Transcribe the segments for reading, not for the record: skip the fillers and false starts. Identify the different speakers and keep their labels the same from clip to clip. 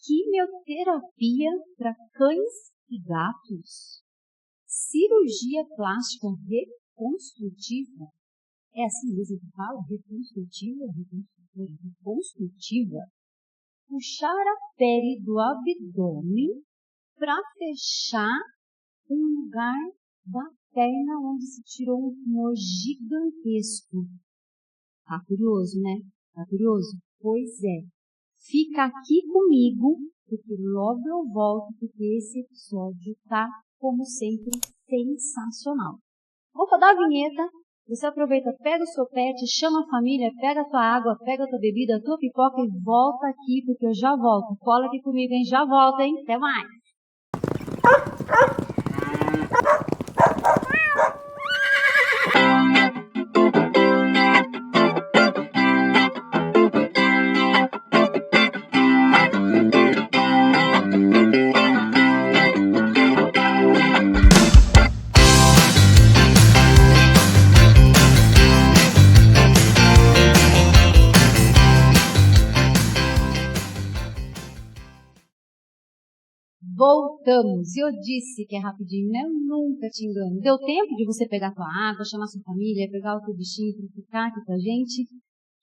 Speaker 1: quimioterapia para cães e gatos, cirurgia plástica reconstrutiva. É assim mesmo que fala? Reconstrutiva. Puxar a pele do abdômen para fechar um lugar da perna onde se tirou um tumor gigantesco. Tá curioso, né? Tá curioso? Pois é. Fica aqui comigo, porque logo eu volto, porque esse episódio tá, como sempre, sensacional. Vou rodar a vinheta. Você aproveita, pega o seu pet, chama a família, pega a tua água, pega a tua bebida, a tua pipoca e volta aqui, porque eu já volto. Cola aqui comigo, hein? Já volto, hein? Até mais! Voltamos. Eu disse que é rapidinho, né? Eu nunca te engano. Deu tempo de você pegar tua água, chamar sua família, pegar o teu bichinho para ficar aqui com a gente?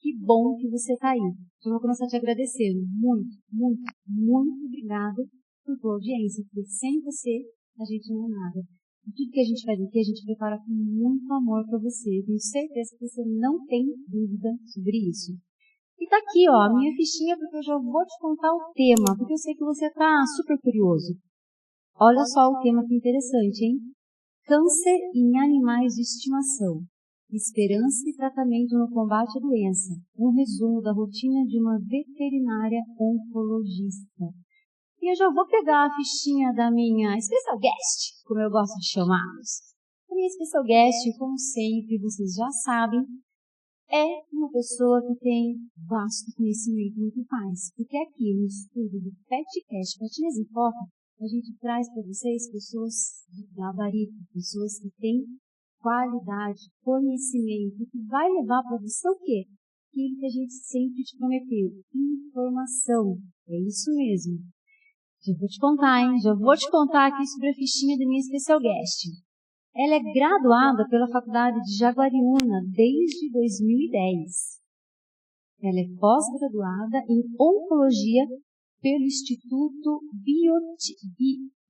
Speaker 1: Que bom que você está aí. Eu vou começar a te agradecer. Muito, muito, muito obrigada por tua audiência, porque sem você a gente não é nada. E tudo que a gente faz aqui, a gente prepara com muito amor para você. Eu tenho certeza que você não tem dúvida sobre isso. E tá aqui, ó, a minha fichinha, porque eu já vou te contar o tema, porque eu sei que você tá super curioso. Olha só o tema que interessante, hein? Câncer em animais de estimação. Esperança e tratamento no combate à doença. Um resumo da rotina de uma veterinária oncologista. E eu já vou pegar a fichinha da minha special guest, como eu gosto de chamá-los. A minha special guest, como sempre, vocês já sabem, é uma pessoa que tem vasto conhecimento no que faz. Porque aqui no estúdio do PetCast Patinhas em Foco, a gente traz para vocês pessoas de gabarito, pessoas que têm qualidade, conhecimento, que vai levar para você o quê? Aquilo que a gente sempre te prometeu, informação. É isso mesmo. Já vou te contar, hein? Já vou te contar aqui sobre a fichinha da minha special guest. Ela é graduada pela Faculdade de Jaguariúna desde 2010. Ela é pós-graduada em Oncologia pelo Instituto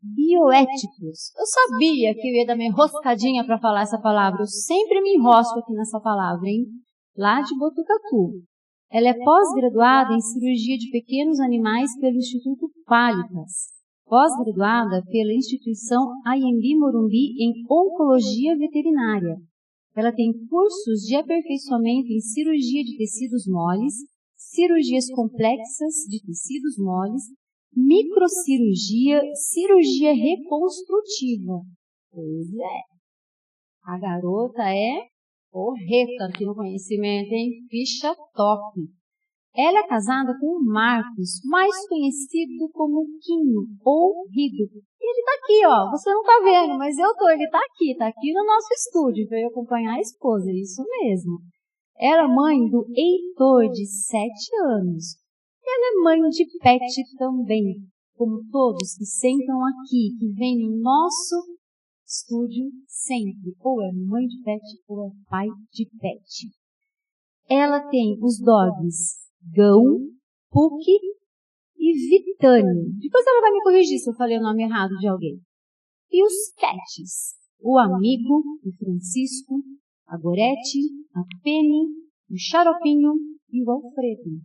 Speaker 1: Bioéticos. Eu sabia que eu ia dar minha enroscadinha para falar essa palavra. Eu sempre me enrosco aqui nessa palavra, hein? Lá de Botucatu. Ela é pós-graduada em Cirurgia de Pequenos Animais pelo Instituto Qualitas. Pós-graduada pela instituição Anhembi Morumbi em Oncologia Veterinária. Ela tem cursos de aperfeiçoamento em cirurgia de tecidos moles, cirurgias complexas de tecidos moles, microcirurgia, cirurgia reconstrutiva. Pois é, a garota é porreta aqui no conhecimento, hein? Ficha top. Ela é casada com o Marcos, mais conhecido como Quinho, ou Rido. E ele tá aqui, ó. Você não tá vendo, mas eu tô. Ele tá aqui no nosso estúdio. Veio acompanhar a esposa, isso mesmo. Ela é mãe do Heitor, de 7 anos. Ela é mãe de pet também, como todos que sentam aqui, que vêm no nosso estúdio sempre. Ou é mãe de pet, ou é pai de pet. Ela tem os dogs Gão, Puck e Vitani. Depois ela vai me corrigir se eu falei o nome errado de alguém. E os cats, o Amigo, o Francisco, a Gorete, a Penny, o Xaropinho e o Alfredo.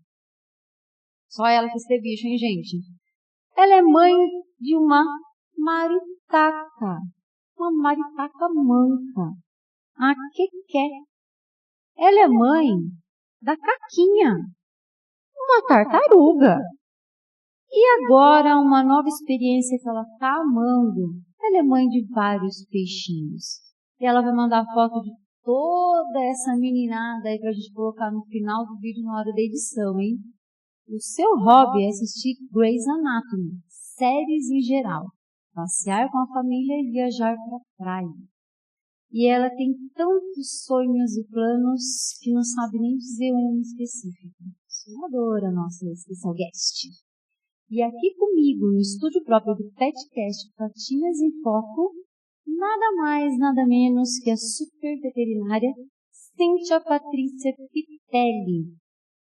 Speaker 1: Só ela que esse bicho, hein, gente? Ela é mãe de uma maritaca. Uma maritaca manca. A Keké. Ela é mãe da Caquinha. Uma tartaruga. E agora uma nova experiência que ela está amando. Ela é mãe de vários peixinhos. E ela vai mandar foto de toda essa meninada aí pra gente colocar no final do vídeo na hora da edição, hein? O seu hobby é assistir Grey's Anatomy, séries em geral, passear com a família e viajar para a praia. E ela tem tantos sonhos e planos que não sabe nem dizer um específico. Eu adoro a nossa special guest. E aqui comigo, no estúdio próprio do PetCast Patinhas em Foco, nada mais, nada menos que a super veterinária Cíntia Patrícia Pitelli,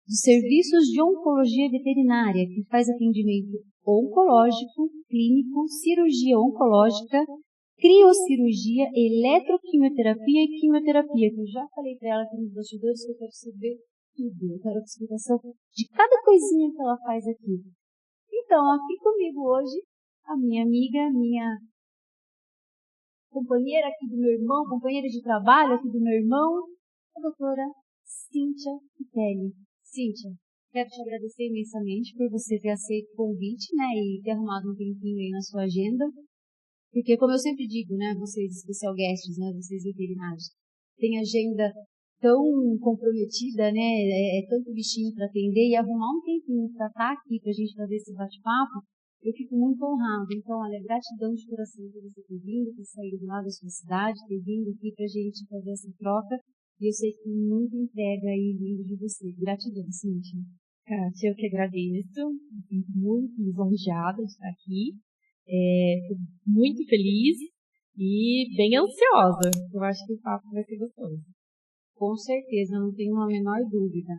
Speaker 1: dos Serviços de Oncologia Veterinária, que faz atendimento oncológico, clínico, cirurgia oncológica, criocirurgia, eletroquimioterapia e quimioterapia, que eu já falei para ela aqui nos bastidores que eu quero saber tudo, eu quero a explicação de cada coisinha que ela faz aqui. Então, aqui comigo hoje, a minha amiga, minha companheira aqui do meu irmão, companheira de trabalho aqui do meu irmão, a doutora Cíntia Pitelli. Cíntia, quero te agradecer imensamente por você ter aceito o convite, né, e ter arrumado um tempinho aí na sua agenda. Porque, como eu sempre digo, né, vocês special guests, né, vocês veterinários, têm agenda tão comprometida, né, tanto bichinho para atender e arrumar um tempinho para estar aqui, para a gente fazer esse bate-papo, eu fico muito honrada. Então, olha, gratidão de coração por você ter vindo, ter saído lá da sua cidade, ter vindo aqui para a gente fazer essa troca. E eu sei que tem muita entrega aí vindo de você. Gratidão, Cíntia.
Speaker 2: Kátia, eu que agradeço. Me sinto muito lisonjeada de estar aqui. Estou muito feliz e bem ansiosa. Eu acho que o papo vai ser gostoso.
Speaker 1: Com certeza, não tenho a menor dúvida.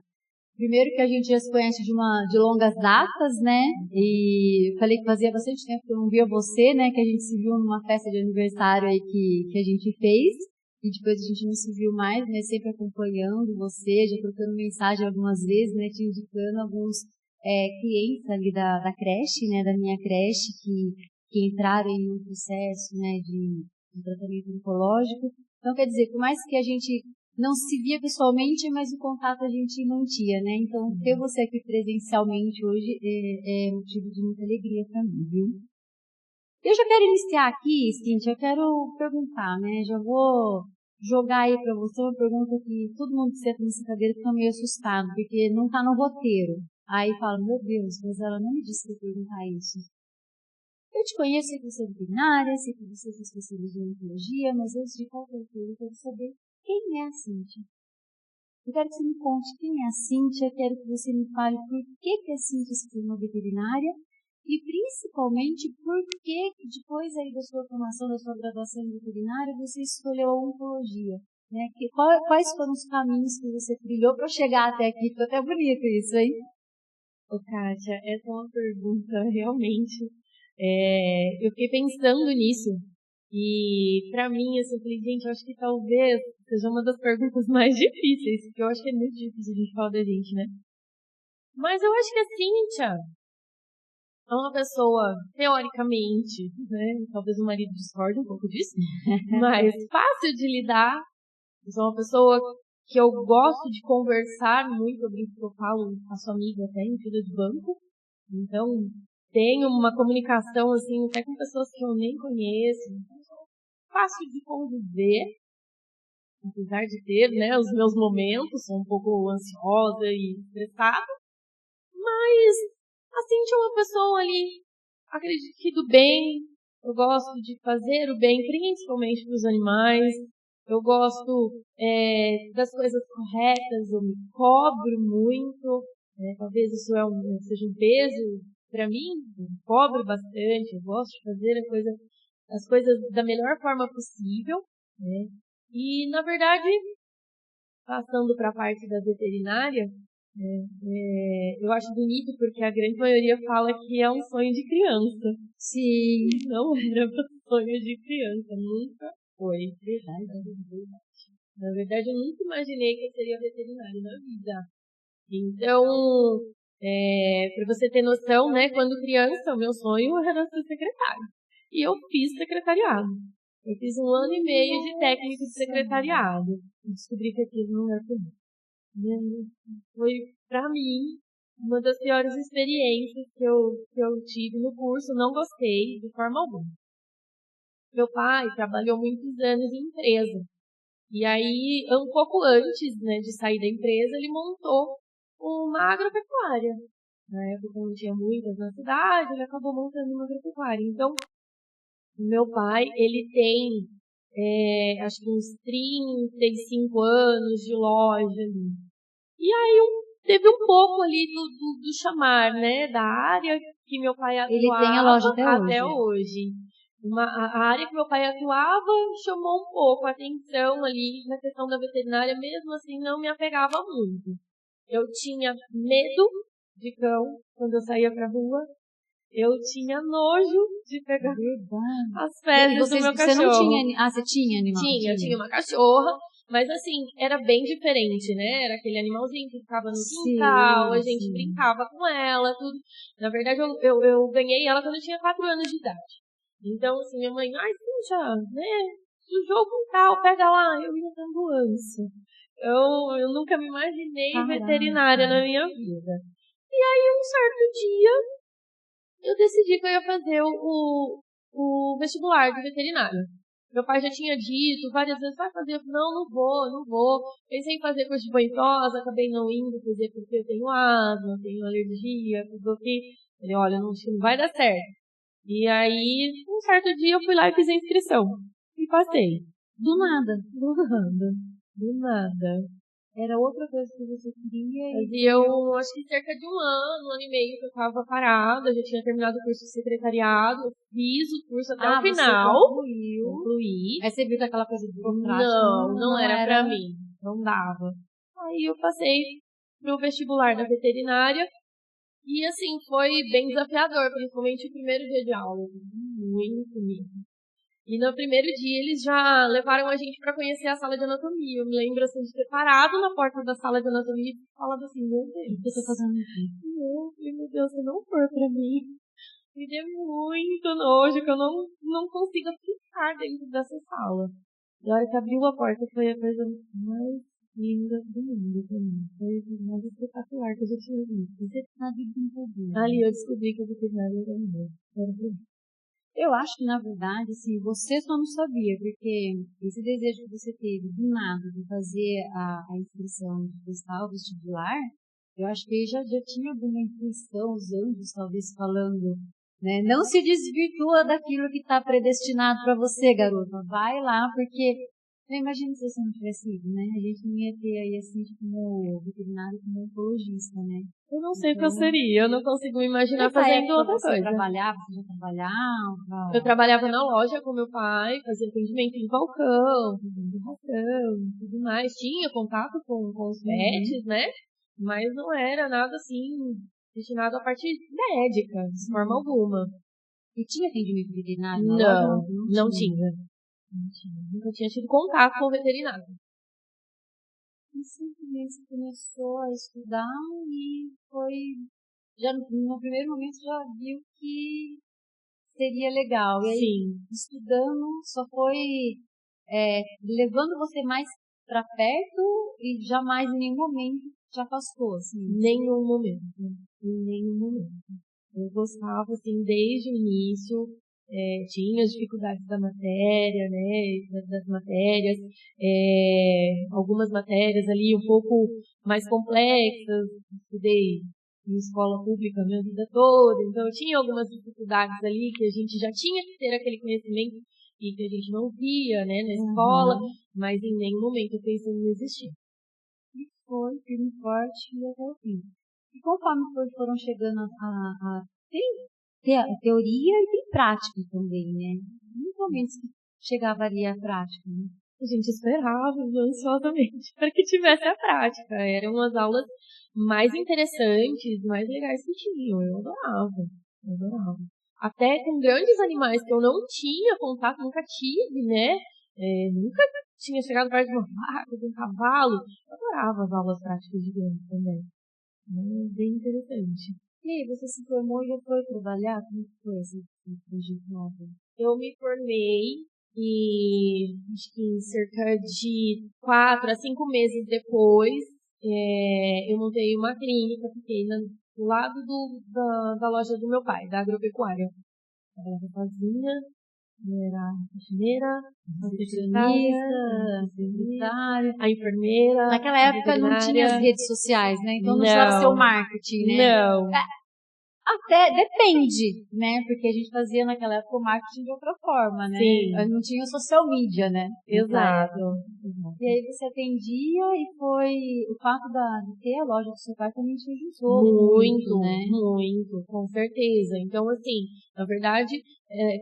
Speaker 1: Primeiro que a gente já se conhece de longas datas, né? E falei que fazia bastante tempo que eu não via você, né? Que a gente se viu numa festa de aniversário aí que a gente fez. E depois a gente não se viu mais, né? Sempre acompanhando você, já trocando mensagem algumas vezes, né? Te indicando alguns clientes ali da creche, né? Da minha creche, que entraram em um processo, né? De tratamento oncológico. Então, quer dizer, por mais que a gente não se via pessoalmente, mas o contato a gente mantinha, né? Então, ter você aqui presencialmente hoje é motivo de muita alegria para mim, viu? Eu já quero iniciar aqui, Cíntia, eu quero perguntar, né? Já vou jogar aí para você uma pergunta que todo mundo que senta nessa cadeira fica meio assustado, porque não está no roteiro. Aí fala, meu Deus, mas ela não me disse que ia perguntar isso. Eu te conheço, sei que você é veterinária, sei que você se especializou em oncologia, mas antes de qualquer coisa, eu quero saber quem é a Cíntia. Eu quero que você me conte quem é a Cíntia, quero que você me fale por que a Cíntia se tornou veterinária e principalmente por que depois aí da sua formação, da sua graduação em veterinária, você escolheu a oncologia. Né? Quais foram os caminhos que você trilhou para chegar até aqui? Ficou até bonito isso, hein?
Speaker 2: Ô, Kátia, essa é uma pergunta realmente. Eu fiquei pensando nisso. E pra mim, assim, eu falei, gente, eu acho que talvez seja uma das perguntas mais difíceis, porque eu acho que é muito difícil a gente falar da gente, né? Mas eu acho que a Cíntia é uma pessoa, teoricamente, né? Talvez o marido discorde um pouco disso, mas fácil de lidar. Eu sou uma pessoa que eu gosto de conversar muito, eu brinco que eu falo, faço amiga até em fila de banco. Então, tenho uma comunicação, assim, até com pessoas que eu nem conheço. Fácil de conviver, apesar de ter, né, os meus momentos, sou um pouco ansiosa e estressada, mas a Cintia é uma pessoa ali, acredito que do bem, eu gosto de fazer o bem, principalmente para os animais, eu gosto das coisas corretas, eu me cobro muito, talvez isso seja um peso para mim, eu me cobro bastante, eu gosto de fazer as coisas da melhor forma possível, né? E, na verdade, passando para a parte da veterinária, eu acho bonito porque a grande maioria fala que é um sonho de criança.
Speaker 1: Sim.
Speaker 2: Não era um sonho de criança, nunca foi.
Speaker 1: Verdade.
Speaker 2: Na verdade, eu nunca imaginei que eu seria veterinária na vida. Então, para você ter noção, né, quando criança, o meu sonho era ser secretária. E eu fiz secretariado. Eu fiz 1 ano e meio de técnico de secretariado. E descobri que aquilo não era comigo. Foi, pra mim, uma das piores experiências que eu tive no curso. Não gostei de forma alguma. Meu pai trabalhou muitos anos em empresa. E aí, um pouco antes, né, de sair da empresa, ele montou uma agropecuária. Na época não tinha muitas na cidade, ele acabou montando uma agropecuária. Então, o meu pai, ele tem, acho que uns 35 anos de loja ali. E aí, um teve um pouco ali do chamar, né? Da área que meu pai atuava.
Speaker 1: Ele tem a loja
Speaker 2: até hoje. A área que meu pai atuava chamou um pouco a atenção ali na questão da veterinária, mesmo assim não me apegava muito. Eu tinha medo de cão quando eu saía pra rua. Eu tinha nojo de pegar as fezes do meu cachorro.
Speaker 1: Você não tinha... você tinha animal?
Speaker 2: Tinha uma cachorra, mas assim, era bem diferente, né? Era aquele animalzinho que ficava no quintal, a gente brincava com ela, tudo. Na verdade, eu ganhei ela quando eu tinha 4 anos de idade. Então, assim, minha mãe, puxa, né? Sujou o quintal, pega lá. Eu ia na ambulância. Eu nunca me imaginei veterinária na minha vida. E aí, um certo dia, eu decidi que eu ia fazer o vestibular de veterinária. Meu pai já tinha dito várias vezes, vai fazer? Não vou. Pensei em fazer curso de banho e tosa, acabei não indo fazer porque eu tenho asma, tenho alergia, tudo aqui. Falei, olha, acho que não vai dar certo. E aí, um certo dia eu fui lá e fiz a inscrição. E passei.
Speaker 1: Do nada.
Speaker 2: Era outra coisa que você queria. E eu, acho que cerca de um ano e meio que eu estava parada, já tinha terminado o curso de secretariado, fiz o curso até o final. Concluí.
Speaker 1: Aí você viu que aquela coisa de
Speaker 2: não era pra mim. Não dava. Aí eu passei pro vestibular da veterinária. E assim, foi bem desafiador, principalmente o primeiro dia de aula. Muito mesmo. E no primeiro dia eles já levaram a gente para conhecer a sala de anatomia. Eu me lembro assim de ter parado na porta da sala de anatomia e falado assim, meu Deus, o que eu tô fazendo aqui? Meu Deus, se não for pra mim, me deu muito nojo que eu não consigo ficar dentro dessa sala. E a hora que abriu a porta foi a coisa mais linda do mundo pra mim. Foi a mais espetacular que eu já tinha visto.
Speaker 1: Você tá de brincadeira.
Speaker 2: Ali eu descobri que a veterinária era minha.
Speaker 1: Eu acho que, na verdade, assim, você só não sabia, porque esse desejo que você teve, do nada, de fazer a inscrição, de prestar o vestibular, eu acho que já tinha alguma intuição, os anjos talvez falando, né? Não se desvirtua daquilo que está predestinado para você, garota. Vai lá, porque... Imagina se você não tivesse ido, né? A gente não ia ter aí, assim, como veterinário, como oncologista, né?
Speaker 2: Eu não sei o que eu seria, eu não consigo me imaginar fazendo outra coisa.
Speaker 1: Você já trabalhava?
Speaker 2: Eu trabalhava na loja com meu pai, fazia atendimento em balcão, fazendo ração, tudo mais. Tinha contato com os pets, né? Mas não era nada assim, destinado à parte médica, de forma alguma.
Speaker 1: E tinha atendimento veterinário na
Speaker 2: loja?
Speaker 1: Não tinha.
Speaker 2: Nunca tinha tido contato com o veterinário.
Speaker 1: E simplesmente você começou a estudar e foi... Já no primeiro momento já viu que seria legal. E aí,
Speaker 2: sim,
Speaker 1: estudando, só foi levando você mais para perto e jamais em nenhum momento te afastou, assim.
Speaker 2: Nenhum momento. Eu gostava, assim, desde o início. Tinha as dificuldades da matéria, né, das matérias, algumas matérias ali um pouco mais complexas, estudei em escola pública a minha vida toda, então eu tinha algumas dificuldades ali que a gente já tinha que ter aquele conhecimento e que a gente não via, né, na escola, mas em nenhum momento eu pensei em desistir.
Speaker 1: E foi firme e forte e até o fim. E conforme foram chegando tem a teoria e tem prática também, né? No momento que chegava ali a prática, né?
Speaker 2: A gente esperava ansiosamente para que tivesse a prática. Eram as aulas mais interessantes, mais legais que tinham. Eu adorava. Até com grandes animais que eu não tinha contato, nunca tive, né? Nunca tinha chegado perto de uma vaca, de um cavalo. Eu adorava as aulas práticas de grandes também. Bem interessante.
Speaker 1: E aí, você se formou e já foi trabalhar? Como foi esse projeto novo?
Speaker 2: Eu me formei e acho que em cerca de 4 a 5 meses depois, eu montei uma clínica pequena do lado da loja do meu pai, da agropecuária. Eu era sozinha, eu era faxineira,
Speaker 1: secretária,
Speaker 2: a enfermeira.
Speaker 1: Naquela época não tinha as redes sociais, né? Então não precisava ser o marketing, né?
Speaker 2: Não.
Speaker 1: Até depende, né? Porque a gente fazia naquela época o marketing de outra forma, né?
Speaker 2: Sim.
Speaker 1: Não tinha social media, né?
Speaker 2: Exato.
Speaker 1: E aí você atendia e foi... O fato de ter a loja do seu pai também te ajudou muito, né?
Speaker 2: Muito, com certeza. Então, assim, na verdade,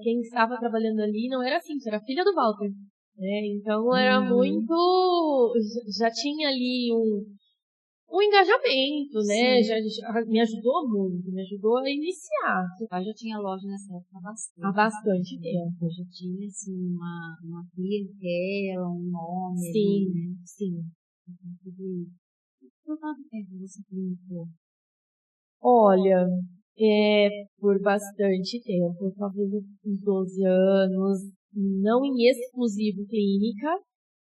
Speaker 2: quem estava trabalhando ali não era assim, era a filha do Walter. Né? Então, era muito... Já tinha ali um engajamento, né? Já me ajudou muito, me ajudou a iniciar.
Speaker 1: Seu pai já tinha loja nessa época
Speaker 2: há bastante tempo.
Speaker 1: Já tinha, assim, uma clientela, um nome
Speaker 2: Sim,
Speaker 1: ali, né?
Speaker 2: sim.
Speaker 1: Por quanto tempo você clinicou?
Speaker 2: Olha, por bastante tempo, talvez uns 12 anos, não em exclusivo clínica,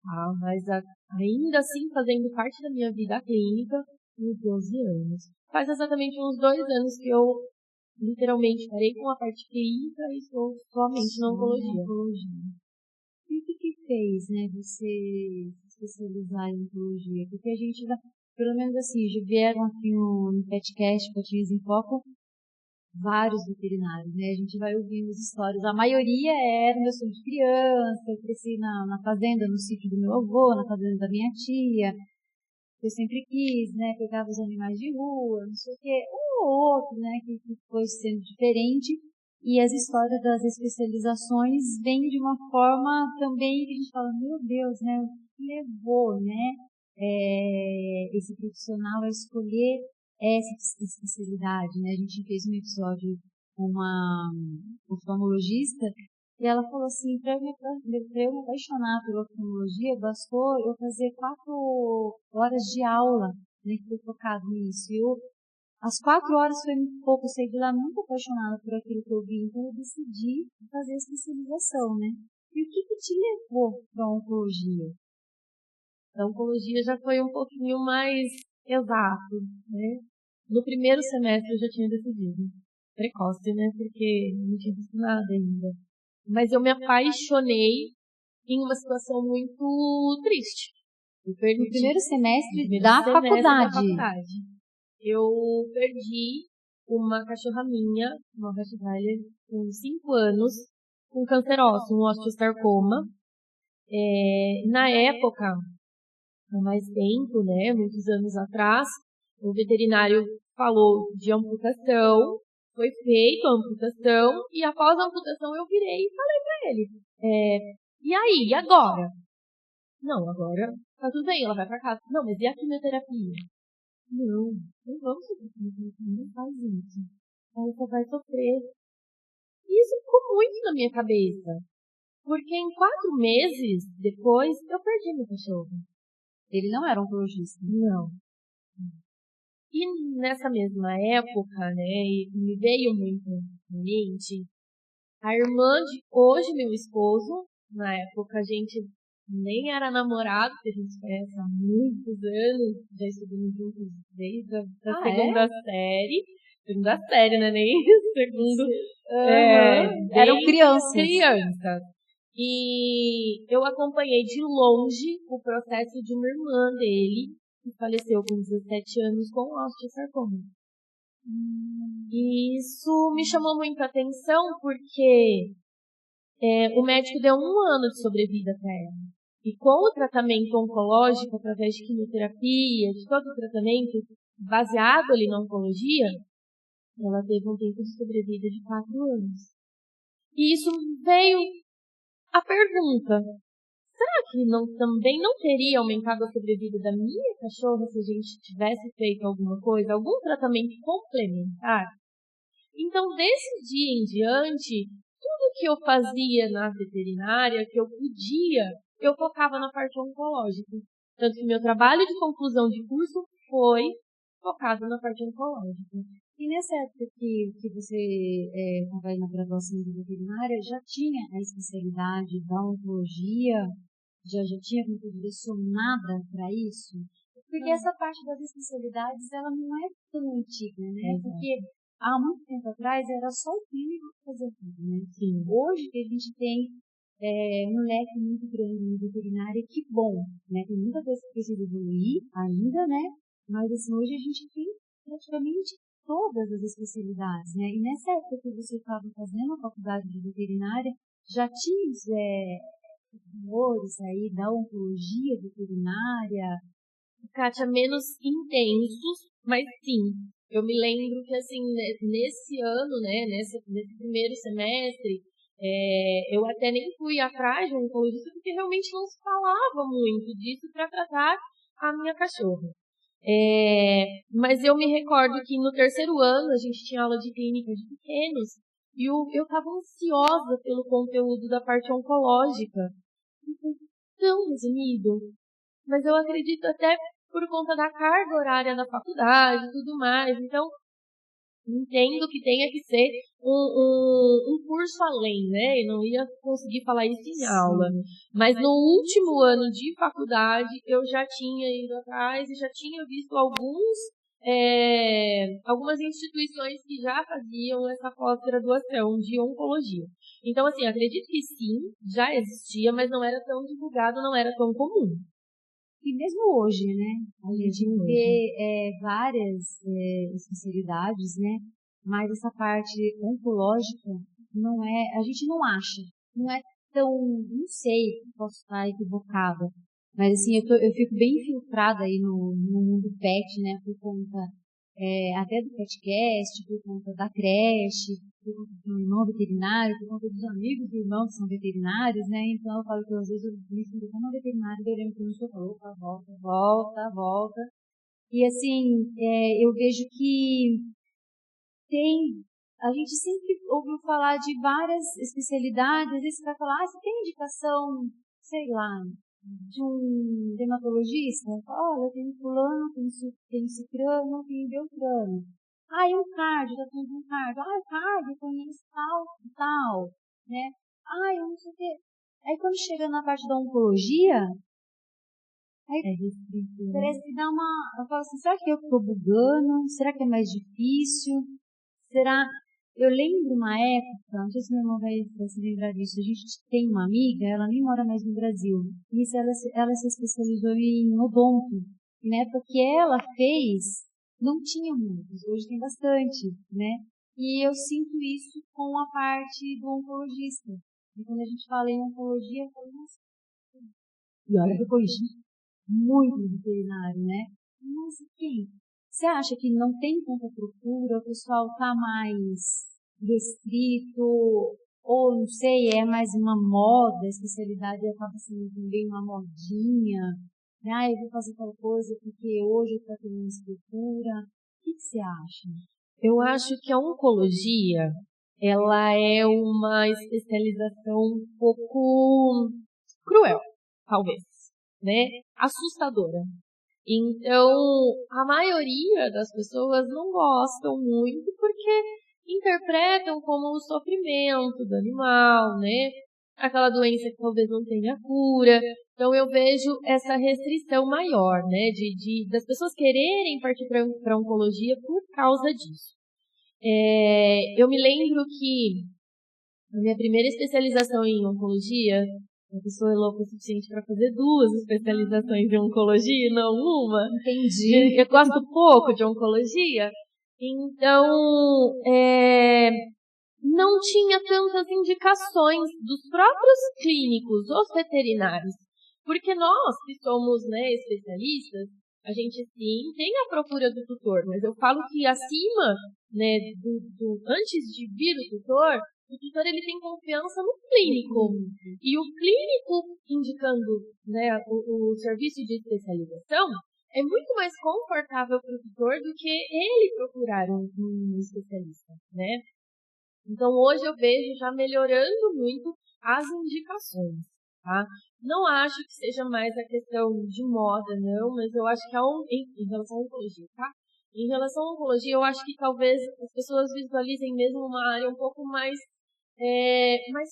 Speaker 2: tá? Mas ainda assim fazendo parte da minha vida clínica, uns 12 anos. Faz exatamente uns 2 anos que eu literalmente parei com a parte clínica e estou somente na oncologia.
Speaker 1: E o que fez, né, você se especializar em oncologia? Porque a gente já, pelo menos assim, já vieram aqui no podcast, Patinhas em Foco, vários veterinários, né? A gente vai ouvindo as histórias. A maioria era meu sonho de criança, eu cresci na fazenda, no sítio do meu avô, na fazenda da minha tia. Eu sempre quis, né? Pegava os animais de rua, não sei o quê, um ou outro, né? Que foi sendo diferente. E as histórias das especializações vêm de uma forma também que a gente fala, meu Deus, né? O que levou, né? Esse profissional a escolher essa especialidade, né? A gente fez um episódio com uma oftalmologista e ela falou assim, para eu me apaixonar pela oftalmologia, bastou eu fazer 4 horas de aula, né, que foi focado nisso. As 4 horas foi muito pouco, eu saí de lá muito apaixonada por aquilo que eu vi, então eu decidi fazer a especialização, né? E o que te levou para a oncologia?
Speaker 2: A oncologia já foi um pouquinho mais exato, né? No primeiro semestre eu já tinha decidido. Precoce, né? Porque não tinha visto nada ainda. Mas eu me apaixonei em uma situação muito triste.
Speaker 1: No primeiro semestre da faculdade.
Speaker 2: Eu perdi uma cachorra minha, uma Rottweiler, com 5 anos, com câncer ósseo, um osteosarcoma. Na época, há mais tempo, né, muitos anos atrás, o veterinário falou de amputação, foi feita a amputação, e após a amputação eu virei e falei pra ele, e aí, e agora? Não, agora tá tudo bem, ela vai pra casa. Não, mas e a quimioterapia? Não vamos fazer quimioterapia, não faz isso. Ela só vai sofrer. E isso ficou muito na minha cabeça, porque em 4 meses depois eu perdi meu cachorro.
Speaker 1: Ele não era oncologista.
Speaker 2: Não. E nessa mesma época, né, me veio muito em mente a irmã de hoje, meu esposo. Na época a gente nem era namorado, porque a gente se conhece há muitos anos, já estudamos juntos desde a segunda série. Segunda série, né? Nem segundo.
Speaker 1: Eram crianças.
Speaker 2: Crianças. E eu acompanhei de longe o processo de uma irmã dele, que faleceu com 17 anos com osteosarcoma. E isso me chamou muita atenção porque o médico deu 1 ano de sobrevida para ela. E com o tratamento oncológico, através de quimioterapia, de todo o tratamento baseado ali na oncologia, ela teve um tempo de sobrevida de 4 anos. E isso veio a pergunta: será que também não teria aumentado a sobrevida da minha cachorra se a gente tivesse feito alguma coisa, algum tratamento complementar? Então, desse dia em diante, tudo que eu fazia na veterinária, que eu podia, eu focava na parte oncológica. Tanto que meu trabalho de conclusão de curso foi focado na parte oncológica.
Speaker 1: E nessa época que você estava aí na graduação de veterinária, já tinha a especialidade da oncologia? Já tinha muito direcionada para isso? Porque essa parte das especialidades, ela não é tão antiga, né? Porque há muito tempo atrás era só o clínico que fazia tudo, né?
Speaker 2: Sim.
Speaker 1: Hoje que a gente tem um leque muito grande em veterinária, que bom, né? Tem muita coisa que precisa evoluir ainda, né? Mas assim, hoje a gente tem praticamente todas as especialidades, né? E nessa época que você estava fazendo a faculdade de veterinária, já tinha rumores aí da oncologia veterinária?
Speaker 2: Kátia, menos intensos, mas sim. Eu me lembro que, assim, nesse ano, né, nesse primeiro semestre, eu até nem fui atrás de um oncologista porque realmente não se falava muito disso para tratar a minha cachorra. Mas eu me recordo que no terceiro ano a gente tinha aula de clínica de pequenos e eu estava ansiosa pelo conteúdo da parte oncológica. Tão resumido. Mas eu acredito até por conta da carga horária da faculdade e tudo mais. Então, entendo que tenha que ser um curso além, né? Eu não ia conseguir falar isso em aula. Mas no último ano de faculdade, eu já tinha ido atrás e já tinha visto algumas instituições que já faziam essa pós-graduação de oncologia. Então, assim, acredito que sim, já existia, mas não era tão divulgado, não era tão comum.
Speaker 1: E mesmo hoje, né? A gente vê várias especialidades, né? Mas essa parte oncológica não é, a gente não acha, não é tão, não sei, posso estar equivocada, mas assim, eu fico bem infiltrada aí no mundo pet, né? Por conta até do podcast, por conta da creche, por conta do meu irmão veterinário, por conta dos amigos do irmão que são veterinários, né? Então eu falo que às vezes eu me sinto como veterinário, eu lembro que eu não sou louca, volta. E assim, eu vejo que a gente sempre ouviu falar de várias especialidades, às vezes você vai falar, você tem indicação, sei lá, de um dermatologista? Olha, eu tenho fulano, tenho cicrano, tenho beltrano. Ah, e um cardio, já tenho um cardio. Ah, cardio, eu conheço tal e tal, né? Ah, eu não sei o quê. Aí quando chega na parte da oncologia, aí parece que dá uma... Eu falo assim, será que eu estou bugando? Será que é mais difícil? Será? Eu lembro uma época, não sei se meu irmão vai se lembrar disso, a gente tem uma amiga, ela nem mora mais no Brasil, e ela se especializou em odonto. E na época que ela fez, não tinha muitos, hoje tem bastante, né? E eu sinto isso com a parte do oncologista. E quando a gente fala em oncologia, eu falo, nossa, e olha que eu conheço muito veterinário, né? Mas quem? Você acha que não tem tanta procura, o pessoal está mais restrito, ou não sei, é mais uma moda, a especialidade acaba sendo também uma modinha, né? Ah, eu vou fazer tal coisa porque hoje está tendo mais procura. O que você acha?
Speaker 2: Eu acho que a oncologia, ela é uma especialização um pouco cruel, talvez, né? Assustadora. Então, a maioria das pessoas não gostam muito porque interpretam como o sofrimento do animal, né? Aquela doença que talvez não tenha cura. Então, eu vejo essa restrição maior, né? Das pessoas quererem partir para a oncologia por causa disso. Eu me lembro que a minha primeira especialização em oncologia, a pessoa é louca o suficiente para fazer 2 especializações em oncologia, não uma.
Speaker 1: Entendi.
Speaker 2: Eu gosto pouco de oncologia, então não tinha tantas indicações dos próprios clínicos, os veterinários. Porque nós, que somos, né, especialistas, a gente sim tem a procura do tutor, mas eu falo que acima, né, antes de vir o tutor ele tem confiança no clínico. E o clínico indicando, né, o serviço de especialização é muito mais confortável para o tutor do que ele procurar um especialista, né? Então, hoje eu vejo já melhorando muito as indicações, tá? Não acho que seja mais a questão de moda, não, mas eu acho que em relação à oncologia, tá? Em relação à oncologia, eu acho que talvez as pessoas visualizem mesmo uma área um pouco mais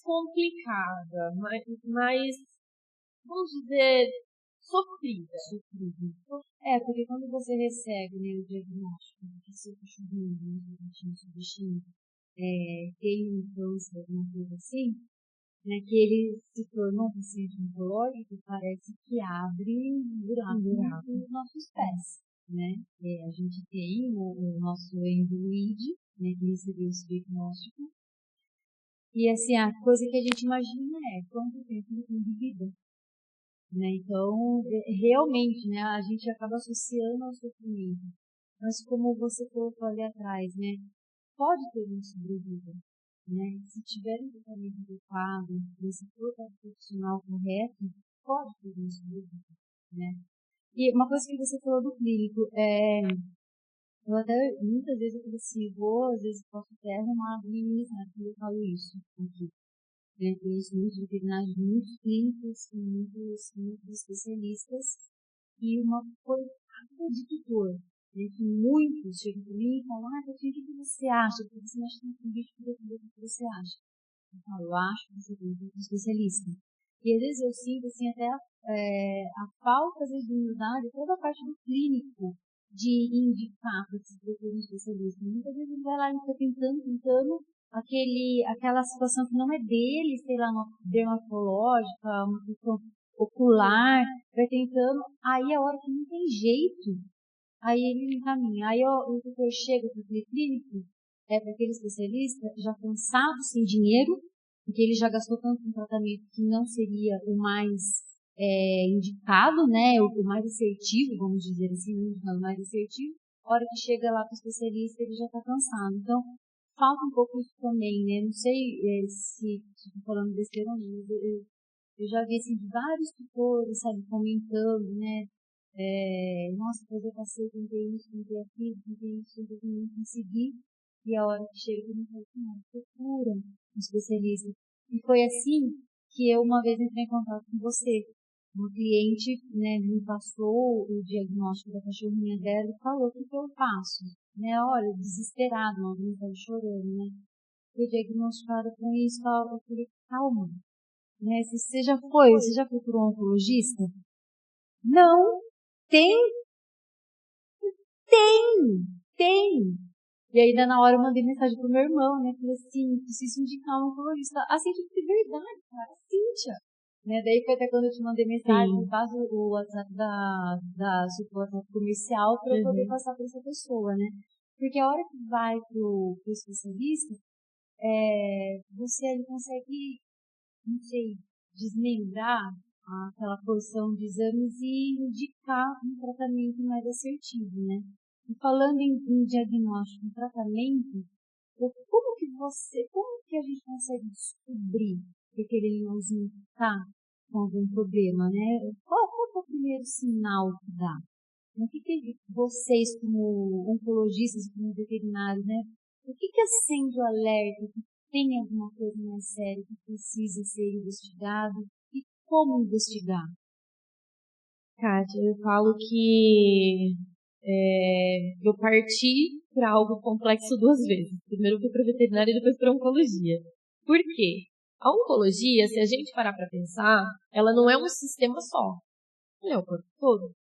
Speaker 2: complicada, mais, vamos dizer, sofrida.
Speaker 1: Porque quando você recebe, né, o diagnóstico de seu cachorrinho, seu bichinho, tem um câncer, alguma coisa assim, né, que ele se tornou um paciente oncológico, parece que abre um buraco nos nossos pés. né? A gente tem o nosso endoide, né, que recebeu esse diagnóstico. E assim, a coisa que a gente imagina é quanto tempo ele tem de vida, né? Então, realmente, né, a gente acaba associando ao sofrimento. Mas como você colocou ali atrás, né, pode ter uma sobrevida, né? Se tiver um tratamento adequado, se for o profissional correto, pode ter uma sobrevida, né? E uma coisa que você falou do clínico, eu até, muitas vezes eu falo assim, às vezes posso até arrumar minimizar quando eu falo isso aqui. Eu conheço muitos veterinários, muitos clínicos, muitos especialistas e uma porrada de tutor, né, que muitos chegam para mim e falam, Tati, o que você acha? Porque você acha que tem um bicho que o que você acha? Eu falo, eu acho que você tem um especialista. E às vezes eu sinto assim, até a falta às vezes, de humildade, toda a parte do clínico, de indicar para esse um especialista. Muitas vezes ele vai lá e fica tentando, aquela situação que não é dele, sei lá, uma dermatológica, uma questão ocular, vai tentando, aí a hora que não tem jeito, aí ele encaminha. Aí o doutor chega para aquele clínico, para aquele especialista, já cansado, sem dinheiro, porque ele já gastou tanto em tratamento que não seria o mais indicado, né, o mais assertivo, vamos dizer assim, o mais assertivo. A hora que chega lá para o especialista, ele já está cansado. Então, falta um pouco isso também, né? Não sei se estou falando besteira ou não, mas eu já vi assim, de vários tutores, sabe, comentando, né? Nossa, depois eu passei, tentei isso, tentei aquilo, tentei isso, tentei não consegui. E a hora que chega, eu me falo, não, procura um especialista. E foi assim que eu uma vez entrei em contato com você. Uma cliente, né, me passou o diagnóstico da cachorrinha dela e falou o que eu faço. Né, olha, desesperado, uma vez estava chorando, né? Foi diagnosticada com isso, eu falei, calma. Né, você já procurou um oncologista? Não, tem, tem. E ainda na hora eu mandei mensagem pro meu irmão, né? Falei assim, preciso indicar um oncologista. Assim, tipo, de verdade, cara, Cíntia. Né? Daí foi até quando eu te mandei mensagem, me passa o WhatsApp da WhatsApp comercial para eu poder passar para essa pessoa, né? Porque a hora que vai pro especialista, você ali consegue, não sei, desmembrar aquela porção de exames e indicar um tratamento mais assertivo, né? E falando em diagnóstico, em tratamento, como que a gente consegue descobrir que aquele animalzinho está com algum problema, né? Qual é o primeiro sinal que dá? O que vocês, como oncologistas, como veterinários, né? O que acende o alerta que tem alguma coisa mais séria que precisa ser investigado e como investigar?
Speaker 2: Kátia, eu falo que eu parti para algo complexo duas vezes. Primeiro fui para veterinária e depois para oncologia. Por quê? A oncologia, se a gente parar para pensar, ela não é um sistema só. Ela é o corpo todo.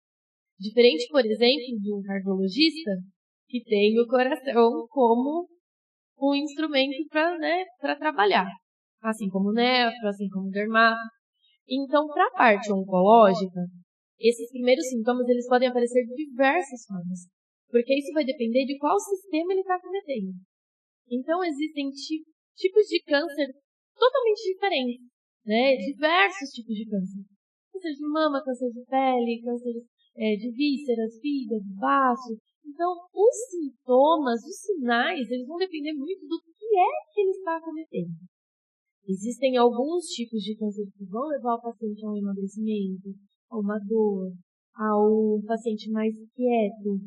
Speaker 2: Diferente, por exemplo, de um cardiologista que tem o coração como um instrumento para trabalhar. Assim como o nefro, assim como o dermato. Então, para a parte oncológica, esses primeiros sintomas eles podem aparecer de diversas formas, porque isso vai depender de qual sistema ele está cometendo. Então, existem tipos de câncer totalmente diferentes, né? Diversos tipos de câncer. Câncer de mama, câncer de pele, câncer de vísceras, fígado, baço. Então, os sintomas, os sinais, eles vão depender muito do que ele está cometendo. Existem alguns tipos de câncer que vão levar o paciente a um emagrecimento, a uma dor, a um paciente mais quieto,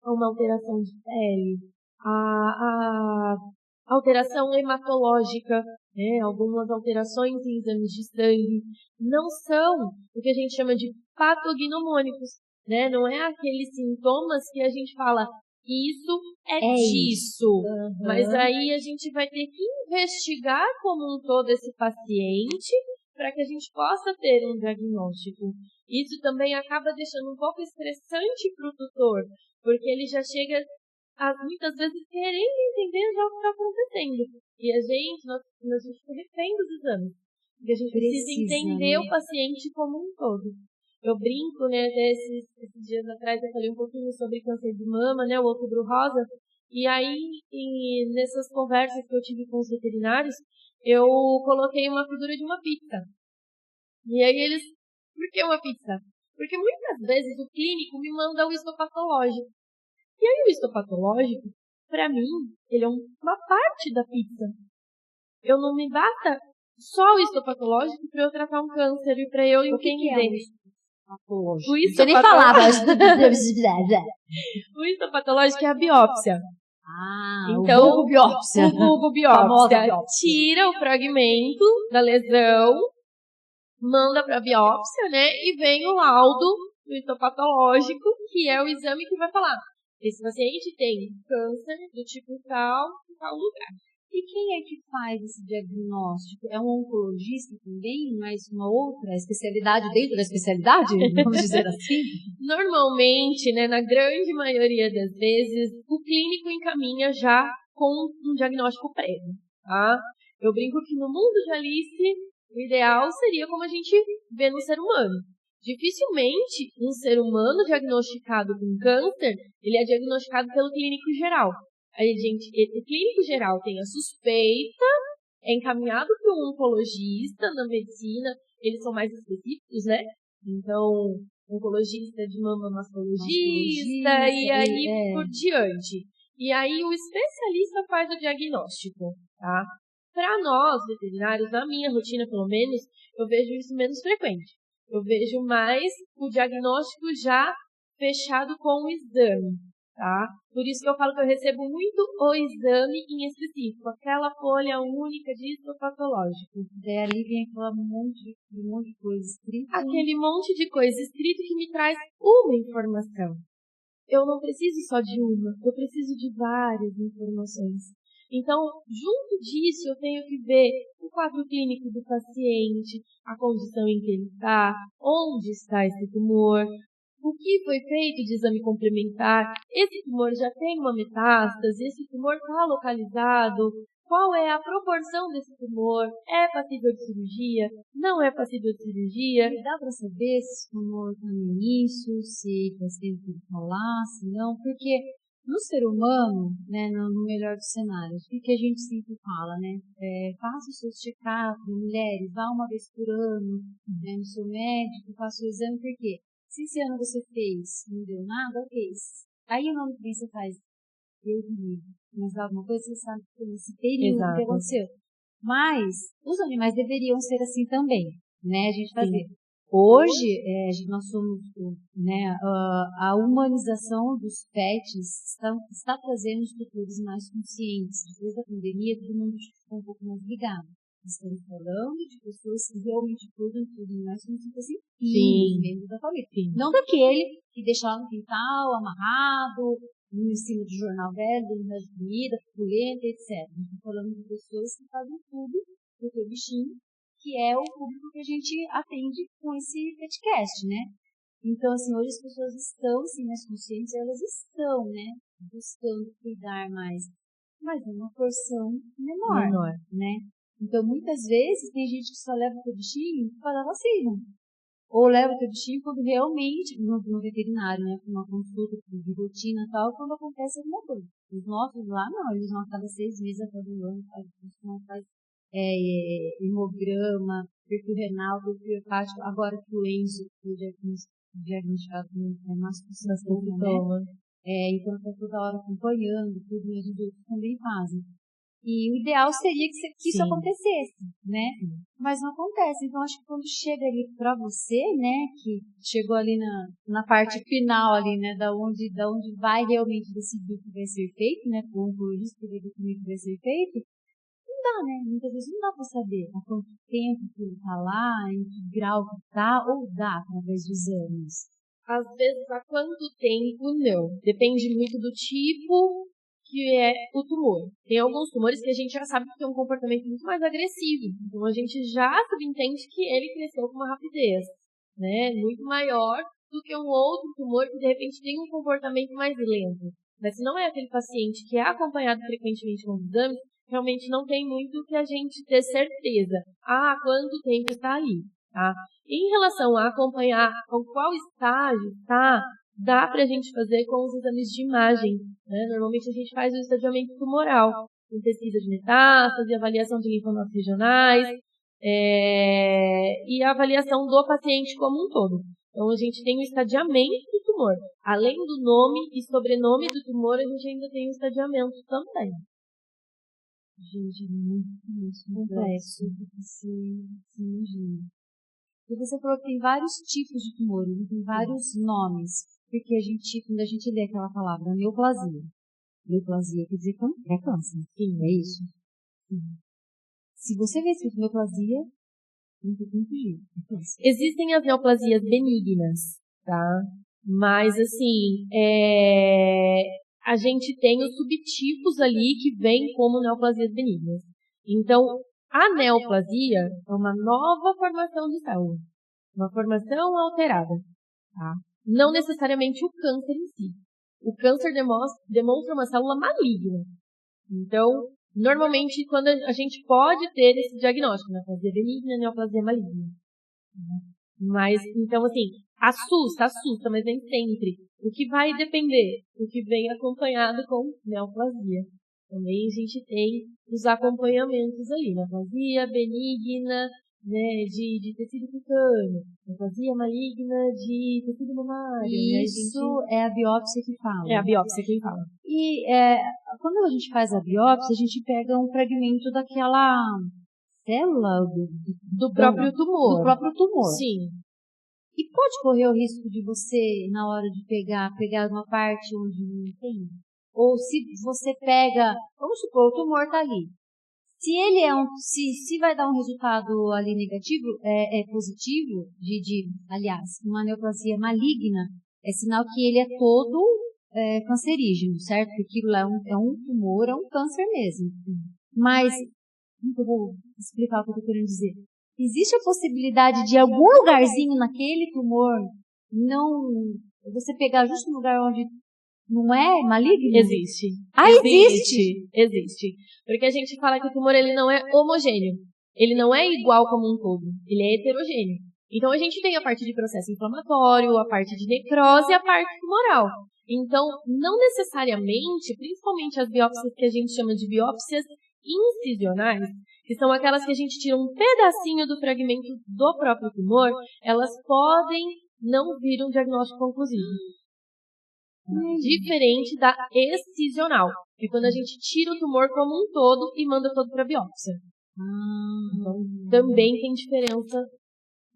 Speaker 2: a uma alteração de pele, a alteração hematológica, né? Algumas alterações em exames de sangue não são o que a gente chama de patognomônicos, né? Não é aqueles sintomas que a gente fala, isso é disso. Mas aí a gente vai ter que investigar como um todo esse paciente para que a gente possa ter um diagnóstico. Isso também acaba deixando um pouco estressante para o tutor, porque ele já chega muitas vezes querendo entender já o que está acontecendo. E a gente fica refém dos exames. Porque a gente precisa entender o paciente como um todo. Eu brinco, né, até esses dias atrás eu falei um pouquinho sobre câncer de mama, né, o Outubro Rosa, e aí nessas conversas que eu tive com os veterinários, eu coloquei uma figura de uma pizza. E aí eles, por que uma pizza? Porque muitas vezes o clínico me manda o histopatológico. E aí o histopatológico, para mim, ele é uma parte da pizza. Eu não me basta só o histopatológico para eu tratar um câncer e para eu entender.
Speaker 1: O você nem falava.
Speaker 2: O histopatológico é a biópsia.
Speaker 1: Então, o vulgo biópsia.
Speaker 2: O vulgo biópsia tira o fragmento da lesão, manda para a biópsia, né? E vem o laudo do histopatológico, que é o exame que vai falar: esse paciente tem câncer do tipo tal, em tal lugar.
Speaker 1: E quem é que faz esse diagnóstico? É um oncologista também? Mas uma outra especialidade dentro da especialidade? Vamos dizer assim?
Speaker 2: Normalmente, né, na grande maioria das vezes, o clínico encaminha já com um diagnóstico prévio, tá? Eu brinco que no mundo de Alice, o ideal seria como a gente vê no ser humano. Dificilmente um ser humano diagnosticado com câncer, ele é diagnosticado pelo clínico geral. O clínico geral tem a suspeita, é encaminhado para um oncologista na medicina, eles são mais específicos, né? Então, oncologista de mama mastologista, e aí por diante. E aí o especialista faz o diagnóstico, tá? Para nós, veterinários, na minha rotina pelo menos, eu vejo isso menos frequente. Eu vejo mais o diagnóstico já fechado com o exame, tá? Por isso que eu falo que eu recebo muito o exame em específico, aquela folha única de histopatológico.
Speaker 1: Daí ali vem aquele monte de coisa escrita.
Speaker 2: Aquele monte de coisa escrita que me traz uma informação. Eu não preciso só de uma, eu preciso de várias informações. Então, junto disso, eu tenho que ver o quadro clínico do paciente, a condição em que ele está, onde está esse tumor, o que foi feito de exame complementar, esse tumor já tem uma metástase, esse tumor está localizado, qual é a proporção desse tumor, é passível de cirurgia, não é passível de cirurgia.
Speaker 1: E dá para saber se esse tumor está no início, se está sendo que falar, se não, porque no ser humano, né, no melhor dos cenários, o que a gente sempre fala, né? Faça os seus check-ups, mulheres, vá uma vez por ano, né, no seu médico, faça o exame, por quê? Se esse ano você fez, não deu nada, ok. Aí o ano que vem você faz, Deus me livre, mas alguma coisa você sabe que nesse período que aconteceu. Mas os animais deveriam ser assim também, né? A gente fazer. Sim. Hoje, nós somos, né, a humanização dos pets está trazendo os tutores mais conscientes. Depois da pandemia, todo mundo ficou um pouco mais ligado. Estamos falando de pessoas que realmente cuidam de tudo mais como se fossem filhos dentro da família. Sim. Não daquele que deixa lá no quintal, amarrado, em cima do jornal velho, dentro de comida, pulenta, etc. Estamos falando de pessoas que fazem tudo do teu bichinho, que é o público que a gente atende com esse podcast, né? Então, assim, hoje as pessoas estão, sim, mais conscientes, elas estão, né, buscando cuidar mais, mas é uma porção menor, né? Então, muitas vezes, tem gente que só leva o teu bichinho para dar vacina. Ou leva o teu bichinho quando realmente, no veterinário, né, para uma consulta de rotina e tal, quando acontece alguma coisa. Os nossos lá, não, eles vão a cada 6 meses, a cada ano, faz hemograma, perfil renal, perfil hepático. Agora que o Enzo foi diagnosticado com mastocitoma, né? Então está toda hora acompanhando tudo, mas os outros também fazem. E o ideal seria que isso acontecesse, né? Mas não acontece. Então, acho que quando chega ali para você, né, que chegou ali na parte final ali, né, da onde vai realmente decidir o que vai ser feito, né, com o oncologista que vai definir o que vai ser feito, não dá, né? Muitas vezes não dá para saber há quanto tempo que ele está lá, em que grau que está, ou dá através de exames.
Speaker 2: Às vezes, há quanto tempo, não. Depende muito do tipo que é o tumor. Tem alguns tumores que a gente já sabe que tem um comportamento muito mais agressivo. Então, a gente já subentende que ele cresceu com uma rapidez, né, muito maior do que um outro tumor que, de repente, tem um comportamento mais lento. Mas se não é aquele paciente que é acompanhado frequentemente com exames, realmente não tem muito que a gente ter certeza. Quanto tempo está ali? tá? Em relação a acompanhar com qual estágio está, dá para a gente fazer com os exames de imagem, né? Normalmente a gente faz o estadiamento tumoral, com pesquisa de metástase, avaliação de linfonodos regionais, e a avaliação do paciente como um todo. Então, a gente tem o estadiamento do tumor. Além do nome e sobrenome do tumor, a gente ainda tem o estadiamento também.
Speaker 1: Gente, é muito complexo do que se imagina. E você falou que tem vários tipos de tumores, tem vários nomes. Porque quando a gente lê aquela palavra, neoplasia. Neoplasia quer dizer é câncer. Sim. É isso? Sim. Se você vê escrito neoplasia, não tem como fugir.
Speaker 2: Existem as neoplasias benignas, tá? Mas, assim, a gente tem os subtipos ali que vêm como neoplasias benignas. Então, a neoplasia é uma nova formação de célula. Uma formação alterada, tá? Não necessariamente o câncer em si. O câncer demonstra uma célula maligna. Então, normalmente, quando a gente pode ter esse diagnóstico, neoplasia benigna, neoplasia maligna. Mas, então, assim, assusta, mas nem sempre. O que vai depender? O que vem acompanhado com neoplasia. Também a gente tem os acompanhamentos ali, neoplasia benigna, né, de tecido cutâneo, neoplasia maligna de tecido mamário.
Speaker 1: Isso é a biópsia que fala.
Speaker 2: É a biópsia que fala.
Speaker 1: E quando a gente faz a biópsia, a gente pega um fragmento daquela célula
Speaker 2: do próprio tumor.
Speaker 1: Do próprio tumor.
Speaker 2: Sim.
Speaker 1: E pode correr o risco de você, na hora de pegar uma parte onde não tem? Ou se você pega, vamos supor, o tumor está ali. Se ele se vai dar um resultado ali negativo, positivo, aliás, uma neoplasia maligna, é sinal que ele é todo cancerígeno, certo? Porque aquilo lá é um tumor, é um câncer mesmo. Mas, eu vou explicar o que eu estou querendo dizer. Existe a possibilidade de algum lugarzinho naquele tumor você pegar justo no lugar onde não é maligno?
Speaker 2: Existe. Existe. Porque a gente fala que o tumor ele não é homogêneo. Ele não é igual como um todo. Ele é heterogêneo. Então a gente tem a parte de processo inflamatório, a parte de necrose e a parte tumoral. Então, não necessariamente, principalmente as biópsias que a gente chama de biópsias incisionais, que são aquelas que a gente tira um pedacinho do fragmento do próprio tumor, elas podem não vir um diagnóstico conclusivo. Diferente da excisional, que é quando a gente tira o tumor como um todo e manda todo para a biópsia. Então, também tem diferença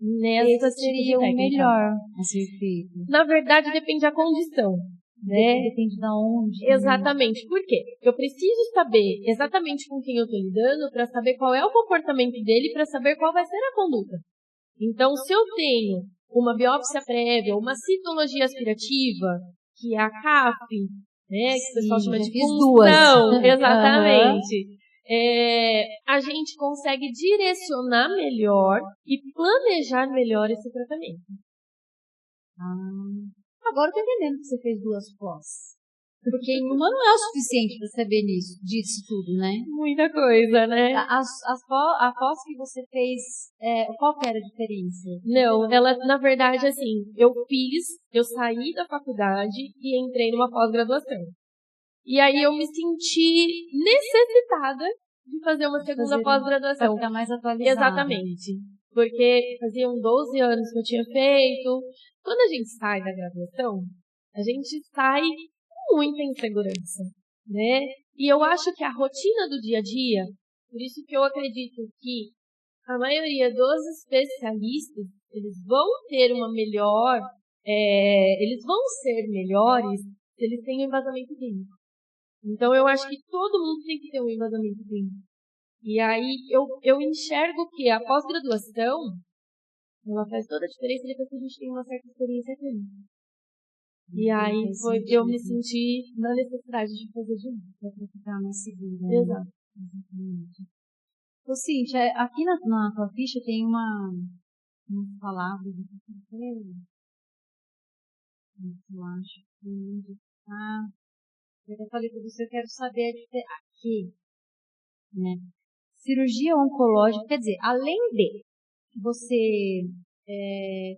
Speaker 2: nessa
Speaker 1: seria o melhor a ser feito.
Speaker 2: Na verdade, depende da condição. Né?
Speaker 1: Depende de onde.
Speaker 2: Exatamente. Por quê? Eu preciso saber exatamente com quem eu estou lidando para saber qual é o comportamento dele, para saber qual vai ser a conduta. Então, se eu tenho uma biópsia prévia, uma citologia aspirativa, que é a CAF, né, que o pessoal chama de punção, exatamente. A gente consegue direcionar melhor e planejar melhor esse tratamento.
Speaker 1: Agora eu tô entendendo que você fez 2 pós. Porque em uma não é o suficiente para saber disso tudo, né?
Speaker 2: Muita coisa, né?
Speaker 1: A pós que você fez, qual que era a diferença?
Speaker 2: Não, ela, na verdade, assim, eu saí da faculdade e entrei numa pós-graduação. E aí eu me senti necessitada de fazer uma segunda pós-graduação.
Speaker 1: Para ficar mais atualizada.
Speaker 2: Exatamente. Porque faziam 12 anos que eu tinha feito. Quando a gente sai da graduação, a gente sai com muita insegurança, né? E eu acho que a rotina do dia a dia, por isso que eu acredito que a maioria dos especialistas, eles vão ter eles vão ser melhores se eles têm um embasamento clínico. Então, eu acho que todo mundo tem que ter um embasamento clínico. E aí, eu enxergo que a pós-graduação, ela faz toda a diferença depois que a gente tem uma certa experiência clínica. E aí, eu me senti na necessidade de fazer de novo.
Speaker 1: Para ficar mais segura.
Speaker 2: Exato.
Speaker 1: Exatamente. Ô, Cíntia, aqui na tua ficha tem uma palavra, eu acho que eu até falei para você, eu quero saber aqui, né? Cirurgia oncológica, quer dizer, além de você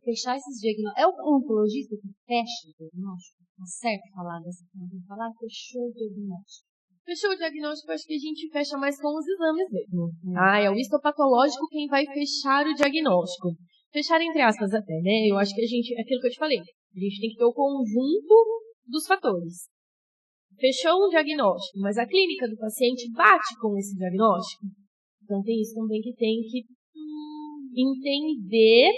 Speaker 1: fechar esses diagnósticos. É o oncologista que fecha o diagnóstico? Tá certo falar dessa forma? Falar fechou o diagnóstico.
Speaker 2: Fechou o diagnóstico, acho que a gente fecha mais com os exames mesmo. É o histopatológico quem vai fechar o diagnóstico. Fechar entre aspas até, né? Eu acho que aquilo que eu te falei, a gente tem que ter o conjunto dos fatores. Fechou um diagnóstico, mas a clínica do paciente bate com esse diagnóstico. Então tem isso também que tem que entender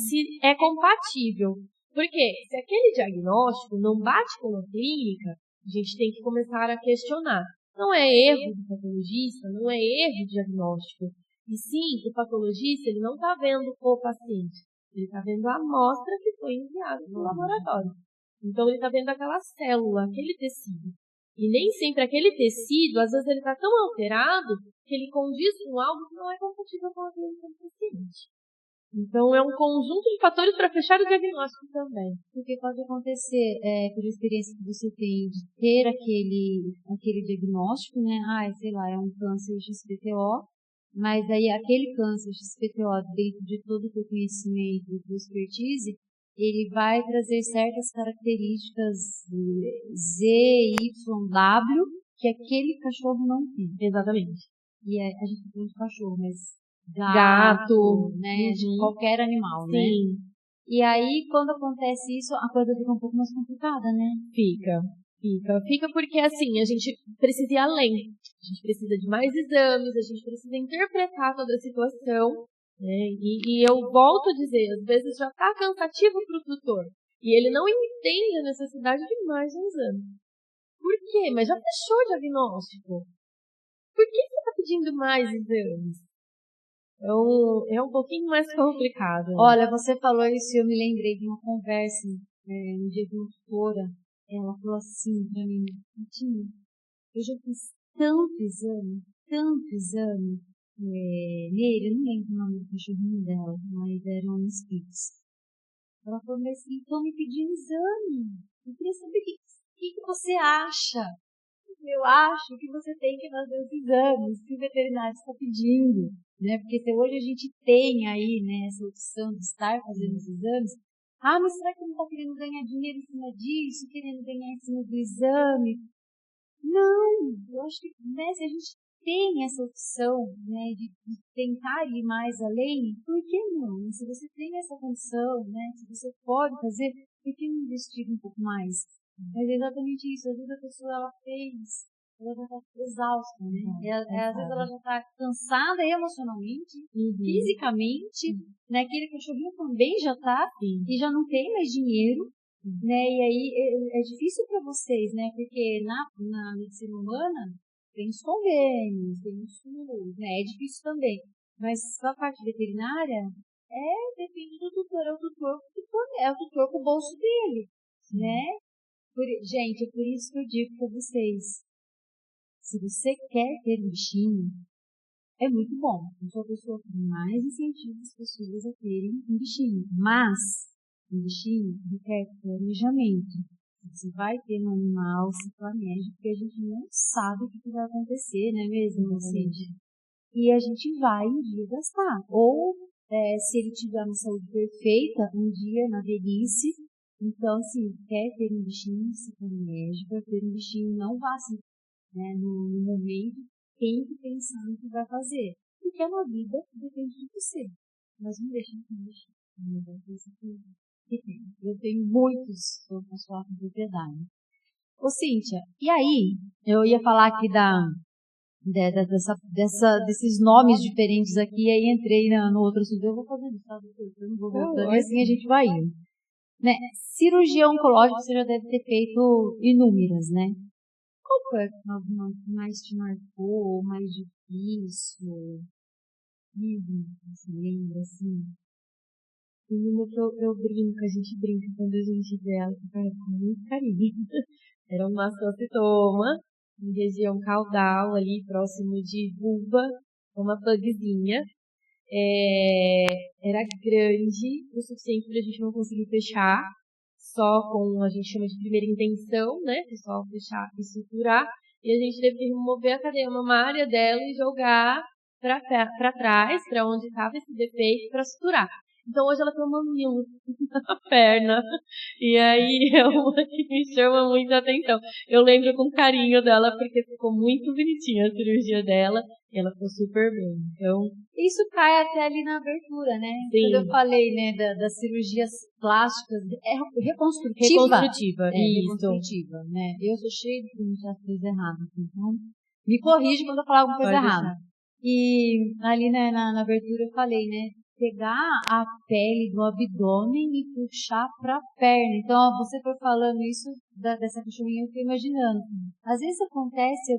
Speaker 2: se é compatível. Porque se aquele diagnóstico não bate com a clínica, a gente tem que começar a questionar. Não é erro do patologista, não é erro do diagnóstico. E sim, o patologista ele não está vendo o paciente, ele está vendo a amostra que foi enviada no laboratório. Então ele está vendo aquela célula, aquele tecido. E nem sempre aquele tecido, às vezes ele está tão alterado que ele condiz com algo que não é compatível com a clínica do paciente. Então, é um conjunto de fatores para fechar o diagnóstico também.
Speaker 1: Porque pode acontecer, por experiência que você tem, de ter aquele diagnóstico, né? Sei lá, é um câncer XPTO, mas aí aquele câncer XPTO, dentro de todo o teu conhecimento e tua expertise, ele vai trazer certas características Z, Y, W, que aquele cachorro não tem.
Speaker 2: Exatamente.
Speaker 1: E a gente tá falando de cachorro, mas
Speaker 2: gato,
Speaker 1: né, de qualquer animal,
Speaker 2: sim,
Speaker 1: né? E aí, quando acontece isso, a coisa fica um pouco mais complicada, né?
Speaker 2: Fica porque, assim, a gente precisa ir além. A gente precisa de mais exames, a gente precisa interpretar toda a situação, né? E eu volto a dizer, às vezes já está cansativo para o tutor. E ele não entende a necessidade de mais um exame. Por quê? Mas já fechou o diagnóstico. Por que você está pedindo mais exames? Então, é um pouquinho mais complicado.
Speaker 1: Olha, você falou isso e eu me lembrei de uma conversa no dia de uma tutora. Ela falou assim pra mim, Tina, eu já fiz tanto exame nele, eu não lembro o nome do cachorrinho dela, mas era um Spitz. Ela falou, mas estão me pedindo exame. Eu queria saber o que você acha. Eu acho que você tem que fazer os exames que o veterinário está pedindo, né? Porque se hoje a gente tem aí, né, essa opção de estar fazendo os exames, mas será que não está querendo ganhar dinheiro em cima disso, querendo ganhar em cima do exame? Não, eu acho que, né, se a gente tem essa opção, né, de tentar ir mais além, por que não? Se você tem essa condição, né, se você pode fazer, por que não investir um pouco mais? Mas é exatamente isso. Às vezes a pessoa ela já está exausta, né? Às vezes ela já está cansada emocionalmente, fisicamente, né? Aquele cachorrinho também já está e já não tem mais dinheiro, né? E aí é difícil para vocês, né? Porque na medicina humana tem os convênios, tem os SUS, né? É difícil também. Mas a parte veterinária depende do tutor, é o tutor com o bolso dele, né? Gente, é por isso que eu digo para vocês, se você quer ter um bichinho, é muito bom. Eu sou a pessoa que mais incentiva as pessoas a terem um bichinho. Mas, um bichinho requer planejamento. Você vai ter um animal, se planeja, porque a gente não sabe o que vai acontecer, não é mesmo, Cíntia? E a gente vai um dia gastar. Ou, se ele tiver uma saúde perfeita, um dia na velhice. Então, assim, quer ter um bichinho, se planeja para ter um bichinho, não vá assim, né, no momento, tem que pensar no que vai fazer. Porque a vida depende de você. Mas não deixa de ter um bichinho. Eu tenho muitos que eu posso falar com propriedade. Ô, Cíntia, e aí, eu ia falar aqui desses nomes diferentes aqui, aí entrei no outro assunto. Eu vou fazendo isso, sabe? Eu não vou voltando, e assim a gente vai indo. Né? Cirurgia oncológica você já deve ter feito inúmeras, né? Qual foi alguma que mais te marcou, ou mais difícil? Você lembra, assim?
Speaker 2: Tem uma que eu brinco, a gente brinca quando a gente vê ela, com muito carinho. Era um mastocitoma, em região caudal, ali próximo de vulva, uma pugzinha. Era grande o suficiente para a gente não conseguir fechar, só com, a gente chama de primeira intenção, né, que é só fechar e suturar, e a gente teve que remover a cadeia mamária dela e jogar para trás, para onde estava esse defeito, para suturar. Então hoje ela tem uma mamilo na perna. E aí é uma que me chama muita atenção. Eu lembro com carinho dela, porque ficou muito bonitinha a cirurgia dela. E ela ficou super bem. Então,
Speaker 1: isso cai até ali na abertura, né?
Speaker 2: sim.
Speaker 1: Quando eu falei, né, das cirurgias plásticas, reconstrutiva.
Speaker 2: Reconstrutiva, isso.
Speaker 1: Reconstrutiva, né? Eu sou cheia de muitas coisas erradas, então me corrige quando eu falar alguma coisa errada. E ali, né, na abertura eu falei, né, pegar a pele do abdômen e puxar para a perna. Então, ó, você foi falando isso dessa cachorrinha, eu fiquei imaginando. Às vezes acontece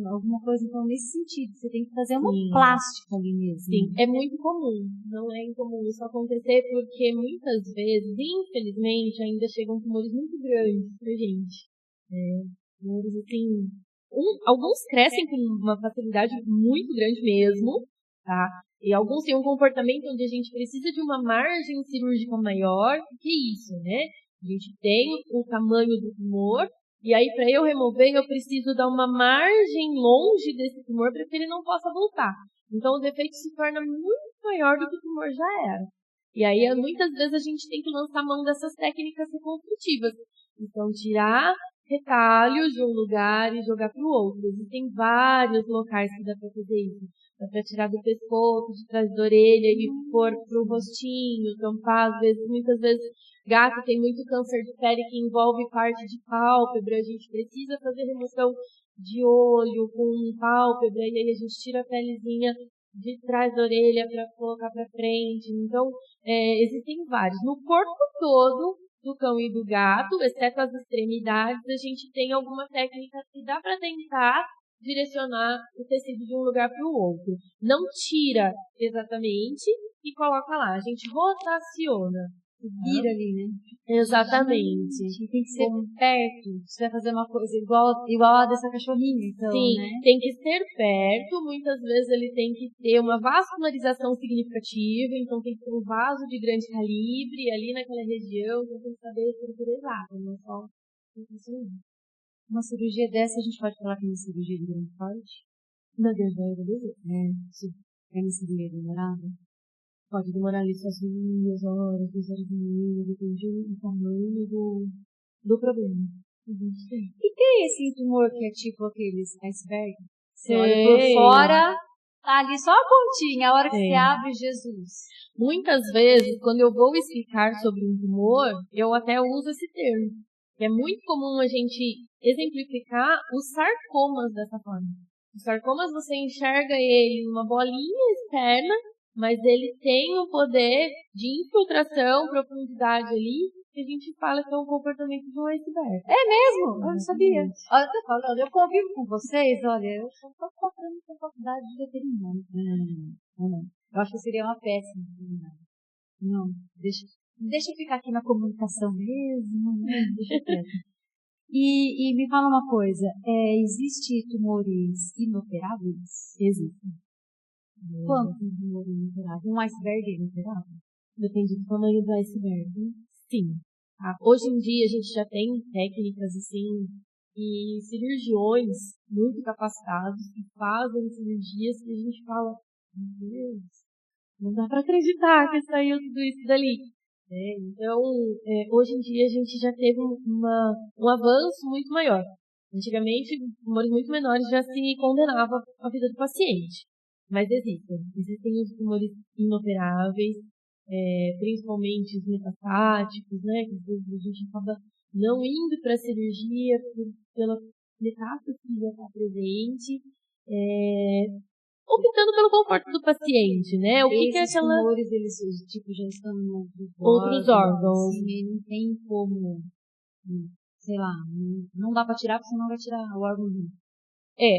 Speaker 1: alguma coisa, então, nesse sentido, você tem que fazer uma plástica ali mesmo.
Speaker 2: Sim, é muito comum. Não é incomum isso acontecer, porque muitas vezes, infelizmente, ainda chegam tumores muito grandes pra gente. Tumores, assim, alguns crescem com uma facilidade muito grande mesmo, tá? E alguns têm um comportamento onde a gente precisa de uma margem cirúrgica maior. O que é isso, né? A gente tem o tamanho do tumor, e aí para eu remover, eu preciso dar uma margem longe desse tumor para que ele não possa voltar. Então o defeito se torna muito maior do que o tumor já era. E aí muitas vezes a gente tem que lançar mão dessas técnicas reconstrutivas. Então tirar retalhos de um lugar e jogar para o outro. Existem vários locais que dá para fazer isso. Dá para tirar do pescoço, de trás da orelha e pôr pro rostinho, tampar. Muitas vezes, gato tem muito câncer de pele que envolve parte de pálpebra. A gente precisa fazer remoção de olho com pálpebra e aí a gente tira a pelezinha de trás da orelha para colocar para frente. Então, existem vários. No corpo todo do cão e do gato, exceto as extremidades, a gente tem alguma técnica que dá para tentar direcionar o tecido de um lugar para o outro. Não tira exatamente e coloca lá. A gente rotaciona.
Speaker 1: Vira ali, né?
Speaker 2: Exatamente.
Speaker 1: Tem que ser perto. Você vai fazer uma coisa igual a dessa cachorrinha, então,
Speaker 2: sim,
Speaker 1: né?
Speaker 2: Tem que ser perto. Muitas vezes ele tem que ter uma vascularização significativa, então tem que ter um vaso de grande calibre ali naquela região, então tem que saber a estrutura exata, não só
Speaker 1: uma cirurgia dessa, a gente pode falar que é uma cirurgia de grande porte?
Speaker 2: Na verdade,
Speaker 1: sim. É uma cirurgia demorada?
Speaker 2: Pode demorar ali suas 2 horas, 2 horas e meia, depende do tamanho do problema.
Speaker 1: E tem esse tumor que é tipo aqueles iceberg? Você olha por fora, tá ali só a pontinha, a hora que você abre, Jesus.
Speaker 2: Muitas vezes, quando eu vou explicar sobre um tumor, eu até uso esse termo. É muito comum a gente exemplificar os sarcomas dessa forma. Os sarcomas você enxerga ele uma bolinha externa, mas ele tem um poder de infiltração, profundidade ali, que a gente fala que é um comportamento de um iceberg.
Speaker 1: É mesmo? Eu não sabia. Olha, eu tô falando, eu convivo com vocês, olha, eu só tô falando com a faculdade de veterinário. Eu acho que seria uma péssima veterinária. Não, deixa eu ficar aqui na comunicação mesmo, deixa quieto. E me fala uma coisa, existe tumores inoperáveis?
Speaker 2: Existem.
Speaker 1: Quantos tumores inoperáveis? Um iceberg é inoperável?
Speaker 2: Depende do tamanho do iceberg. Sim. Hoje em dia a gente já tem técnicas assim e cirurgiões muito capacitados que fazem cirurgias que a gente fala, meu Deus, não dá para acreditar que saiu tudo isso dali. Então, hoje em dia a gente já teve um avanço muito maior. Antigamente, tumores muito menores já se condenava a vida do paciente. Mas existem os tumores inoperáveis, principalmente os metastáticos, né? Que às vezes a gente acaba não indo para a cirurgia pela metástase que já está presente, optando pelo conforto do paciente, né?
Speaker 1: Esses tumores, eles tipo, já estão em
Speaker 2: outros órgãos.
Speaker 1: Assim, não tem como, sei lá, não dá para tirar porque senão vai tirar o órgão junto.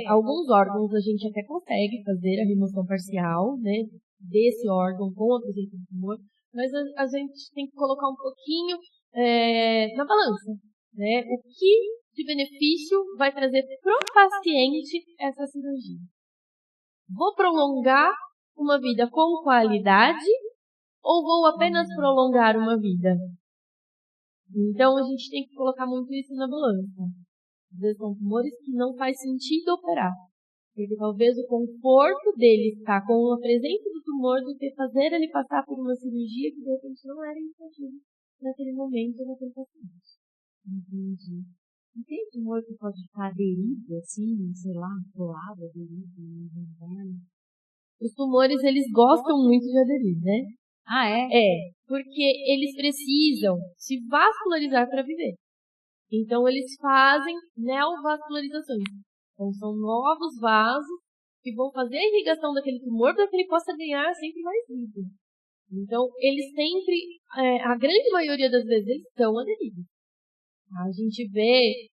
Speaker 2: Alguns órgãos a gente até consegue fazer a remoção parcial, né? Desse órgão com a presença do tumor, mas a gente tem que colocar um pouquinho na balança, né? O que de benefício vai trazer para o paciente essa cirurgia? Vou prolongar uma vida com qualidade ou vou apenas prolongar uma vida? Então a gente tem que colocar muito isso na balança. Às vezes são tumores que não faz sentido operar. Porque talvez o conforto dele estar com a presença do tumor do que fazer ele passar por uma cirurgia que de repente não era indicativo naquele momento, naquele paciente.
Speaker 1: Entendi. E tem tumor que pode ficar aderido, assim, sei lá, colado, aderido, né?
Speaker 2: Os tumores, eles gostam muito de aderir, né?
Speaker 1: Ah, é?
Speaker 2: Porque eles precisam se vascularizar para viver. Então, eles fazem neovascularizações. Então, são novos vasos que vão fazer a irrigação daquele tumor para que ele possa ganhar sempre mais líquido. Então, eles sempre, a grande maioria das vezes, eles estão aderidos. A gente vê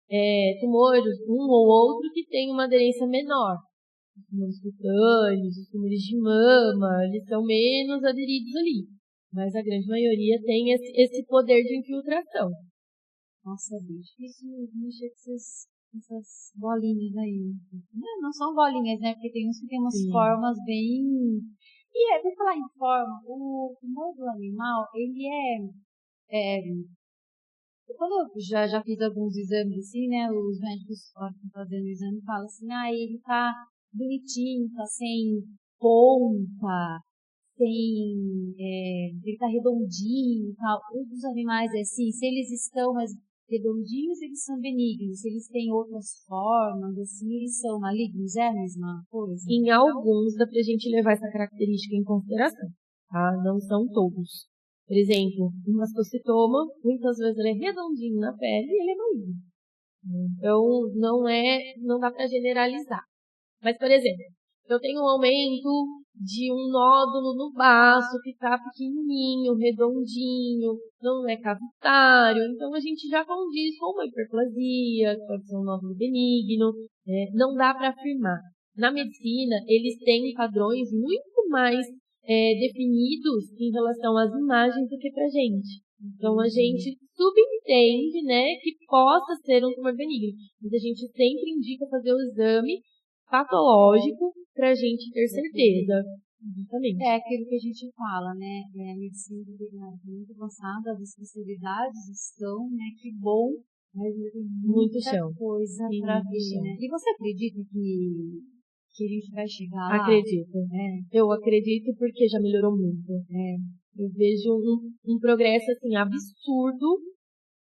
Speaker 2: tumores, um ou outro, que tem uma aderência menor. Os tumores cutâneos, os tumores de mama, eles são menos aderidos ali. Mas a grande maioria tem esse poder de infiltração.
Speaker 1: Nossa, bicho, isso mexer com essas bolinhas aí. Não são bolinhas, né? Porque tem uns que tem umas formas bem... E por falar em forma, o tumor do animal, ele quando eu já fiz alguns exames assim, né? Os médicos estão fazendo o exame e falam assim, ele tá bonitinho, tá sem ponta, ele tá redondinho e tal. Os dos animais é assim, se eles estão mais redondinhos, eles são benignos. Se eles têm outras formas, assim, eles são malignos. É a mesma coisa?
Speaker 2: Em alguns dá pra gente levar essa característica em consideração, tá? Não são todos. Por exemplo, um mastocitoma, muitas vezes ele é redondinho na pele e ele é maligno. Então, não dá para generalizar. Mas, por exemplo, eu tenho um aumento de um nódulo no baço que está pequenininho, redondinho, não é cavitário, então a gente já condiz com uma hiperplasia, pode ser um nódulo benigno, não dá para afirmar. Na medicina, eles têm padrões muito mais definidos em relação às imagens do que pra gente. Então, a gente subentende, né, que possa ser um tumor benigno. Mas a gente sempre indica fazer o exame patológico pra gente ter certeza. Justamente.
Speaker 1: É aquilo que a gente fala, né, a medicina veterinária é muito avançada, as especialidades estão, né, que bom, mas tem muita coisa pra ver, né. E você acredita que a gente vai chegar lá?
Speaker 2: Acredito. Eu acredito porque já melhorou muito. Eu vejo um progresso, assim, absurdo.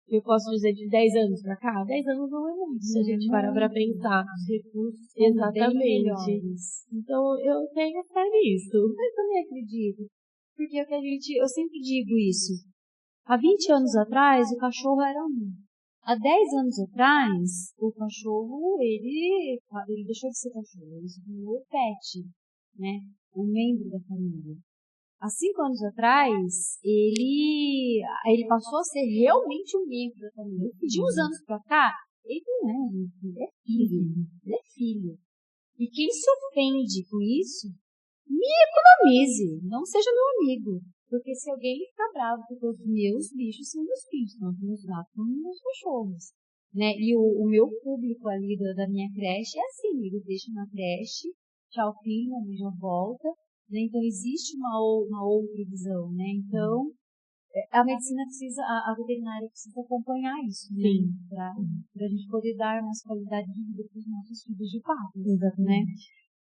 Speaker 2: Eu posso dizer de 10 anos pra cá. 10 anos não é muito, se a gente parar pra pensar.
Speaker 1: Os recursos
Speaker 2: exatamente. Então, eu tenho fé nisso.
Speaker 1: Eu também acredito. Porque eu sempre digo isso. Há 20 anos atrás, o cachorro era um. Há 10 anos atrás, o cachorro, ele deixou de ser cachorro, ele se tornou pet, né? Um membro da família. Há 5 anos atrás, ele passou a ser realmente um membro da família. De uns anos pra cá, ele não é um filho, é filho. Ele é filho. E quem se ofende com isso, me economize, não seja meu amigo. Porque se alguém ficar bravo, porque os meus bichos são meus filhos, não meus gatos, são meus cachorros. Né? E o meu público ali da minha creche é assim, eles deixam na creche, tchau filho, a mãe já volta. Né? Então existe uma outra visão, né? Então a medicina precisa, a veterinária precisa acompanhar isso, né? Para a gente poder dar mais qualidade de vida para os nossos filhos de fato. Né?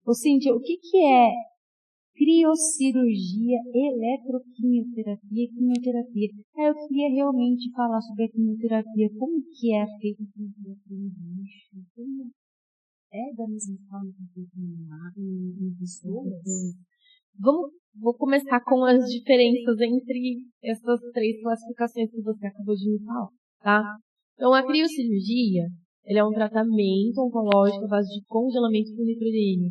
Speaker 1: Ô Cíntia, o que é criocirurgia, eletroquimioterapia e quimioterapia? Eu queria realmente falar sobre a quimioterapia, como que é feita a quimioterapia no bicho, como é da mesma forma que é feita em pessoas?
Speaker 2: Vou começar com as diferenças entre essas 3 classificações que você acabou de me falar, tá? Então, a criocirurgia, ele é um tratamento oncológico à base de congelamento com nitrogênio,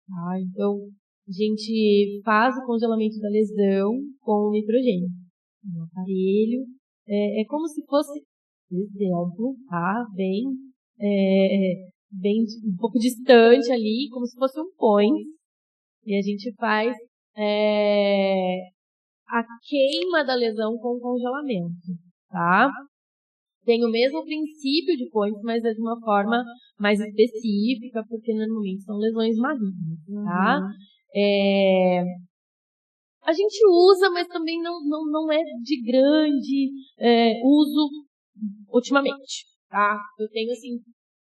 Speaker 2: tá? Então, a gente faz o congelamento da lesão com nitrogênio. Um aparelho, é como se fosse, por exemplo, tá? Bem um pouco distante ali, como se fosse um point. E a gente faz a queima da lesão com congelamento, tá? Tem o mesmo princípio de point, mas é de uma forma mais específica, porque normalmente são lesões malignas, tá? A gente usa, mas também não é de grande uso ultimamente, tá? Eu tenho, assim,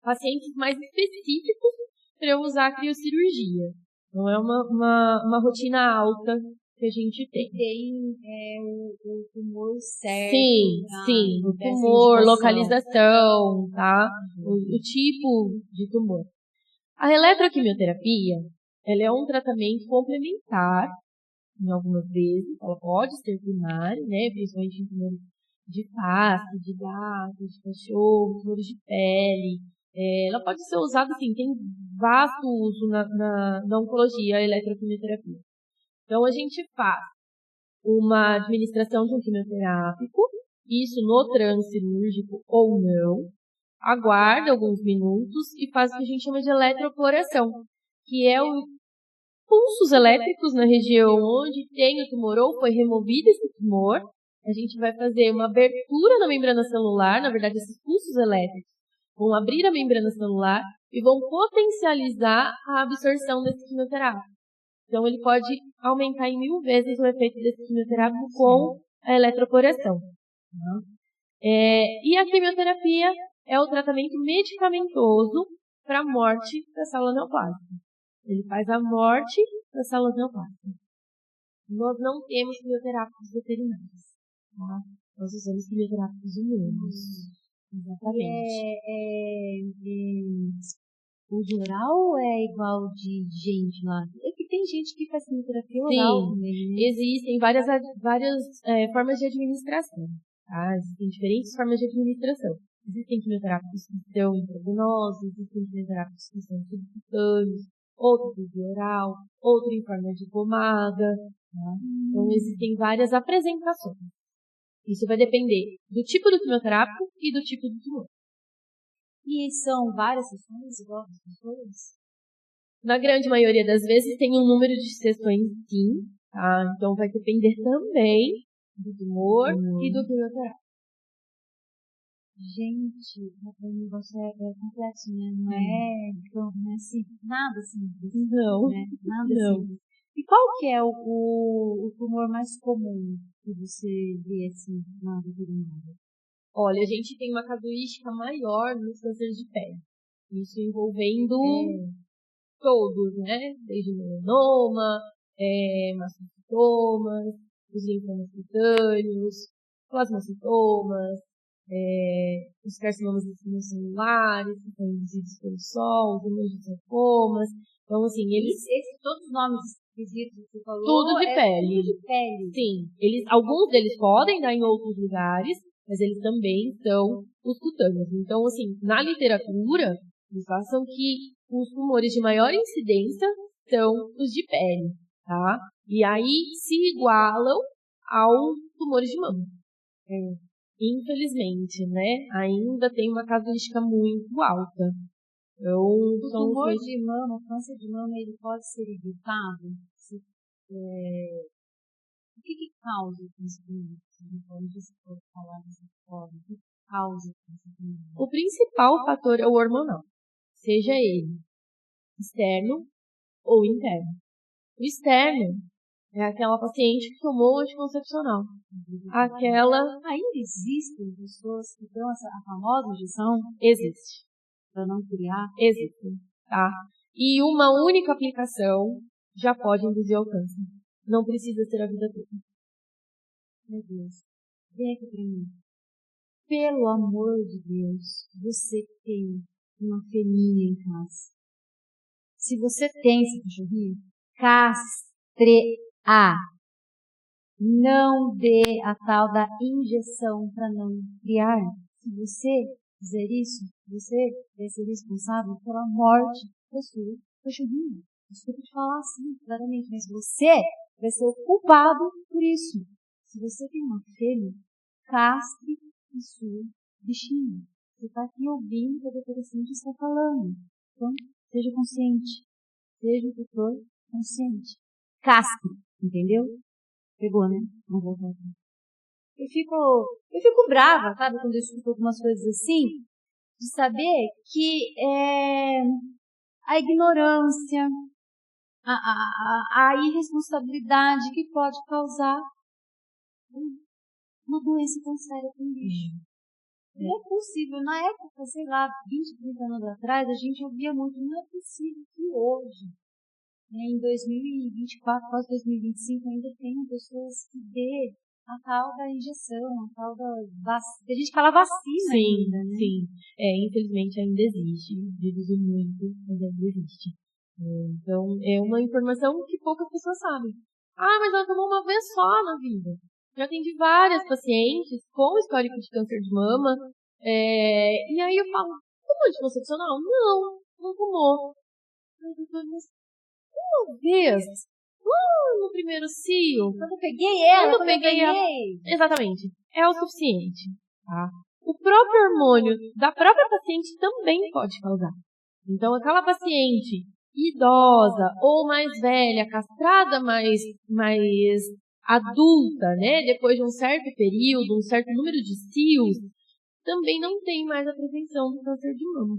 Speaker 2: pacientes mais específicos para eu usar a criocirurgia. Não é uma rotina alta que a gente tem.
Speaker 1: Tem o tumor certo.
Speaker 2: Sim, o tumor, localização, tá? O tipo de tumor. A eletroquimioterapia, ela é um tratamento complementar, em algumas vezes, ela pode ser primária, né? Principalmente em tumores de face, de gato, de cachorro, tumores de pele. Ela pode ser usada, assim, tem vasto uso na oncologia, a eletroquimioterapia. Então, a gente faz uma administração de um quimioterápico, isso no transcirúrgico ou não, aguarda alguns minutos e faz o que a gente chama de eletroporação, que é o pulsos elétricos na região onde tem o tumor ou foi removido esse tumor. A gente vai fazer uma abertura na membrana celular, na verdade esses pulsos elétricos vão abrir a membrana celular e vão potencializar a absorção desse quimioterápico. Então ele pode aumentar em 1000 vezes o efeito desse quimioterápico com a eletroporação. E a quimioterapia é o tratamento medicamentoso para a morte da célula neoplásica. Ele faz a morte da célula neoplásica. Nós não temos quimioterápicos veterinários. Tá? Nós usamos quimioterápicos humanos. Exatamente.
Speaker 1: O de oral é igual de gente lá? É que tem gente que faz quimioterapia oral também, né?
Speaker 2: Existem várias formas de administração. Tá? Existem diferentes formas de administração. Existem quimioterápicos que são intravenosos, existem quimioterápicos que são subcutâneos, outro de oral, outro em forma de pomada. Tá? Então, existem várias apresentações. Isso vai depender do tipo do quimioterápico e do tipo do tumor.
Speaker 1: E são várias sessões igual as pessoas?
Speaker 2: Na grande maioria das vezes tem um número de sessões, sim. Tá? Então, vai depender também do tumor e do quimioterápico.
Speaker 1: Gente, o negócio é complexo, né? Não é assim, nada simples.
Speaker 2: Não.
Speaker 1: Né? Nada simples. E qual que é o tumor mais comum que você vê assim na veterinária?
Speaker 2: Olha, a gente tem uma casuística maior nos cânceres de pele. Isso envolvendo todos, né? Desde melanoma, mastocitomas, os linfomas cutâneos, plasmacitomas, os carcinomas celulares, que são induzidos pelo sol, os hemangiosarcomas. Então, assim,
Speaker 1: todos os nomes esquisitos que você falou.
Speaker 2: Tudo de pele.
Speaker 1: Tudo de pele.
Speaker 2: Sim. Alguns deles podem dar em outros lugares, mas eles também são os cutâneos. Então, assim, na literatura, eles façam que os tumores de maior incidência são os de pele, tá? E aí se igualam aos tumores de mama. Infelizmente, né? Ainda tem uma casuística muito alta. Então,
Speaker 1: o tumor de mama, o câncer de mama, ele pode ser evitado? O que causa o câncer de mama? Não sei se pode falar dessa forma. O que causa o câncer de mama?
Speaker 2: O principal fator é o hormonal. Seja ele externo ou interno. O externo é aquela paciente que tomou anticoncepcional.
Speaker 1: Ainda existem pessoas que dão a famosa injeção?
Speaker 2: Existe.
Speaker 1: Para não criar?
Speaker 2: Existe. Tá? E uma única aplicação já pode induzir ao câncer. Não precisa ser a vida toda.
Speaker 1: Meu Deus. Vem aqui pra mim. Pelo amor de Deus, você tem uma fêmea em casa. Se você tem esse cachorrinho, castrear. Não dê a tal da injeção para não criar. Se você fizer isso, você vai ser responsável pela morte da sua cachorrinha. Desculpa te falar assim, claramente, mas você vai ser o culpado por isso. Se você tem uma fêmea, castre a sua bichinha. Você está aqui ouvindo o que a doutora Cintia está falando. Então, seja consciente. Seja o tutor consciente. Castre, entendeu? Pegou, né? Não vou voltar. Eu fico brava, sabe, quando eu escuto algumas coisas assim, de saber que a ignorância, a irresponsabilidade que pode causar uma doença tão séria como bicho. Não é possível. Na época, sei lá, 20, 30 anos atrás, a gente ouvia muito, não é possível que hoje, né, em 2024, quase 2025, ainda tenham pessoas que dê a tal da injeção, a tal da vacina. A gente fala vacina ainda, né?
Speaker 2: Sim. Infelizmente ainda existe. Reduziu muito, mas ainda existe. Então, é uma informação que poucas pessoas sabem. Ah, mas ela tomou uma vez só na vida. Já atendi várias pacientes com histórico de câncer de mama. E aí eu falo, tomou anticoncepcional? Não tomou. Mas uma vez, no primeiro cio.
Speaker 1: Quando eu peguei ela,
Speaker 2: Quando eu peguei ela. Exatamente. É o suficiente. Tá? O próprio hormônio da própria paciente também pode causar. Então, aquela paciente idosa ou mais velha, castrada mais adulta, né, depois de um certo período, um certo número de cios, também não tem mais a prevenção do câncer de mama.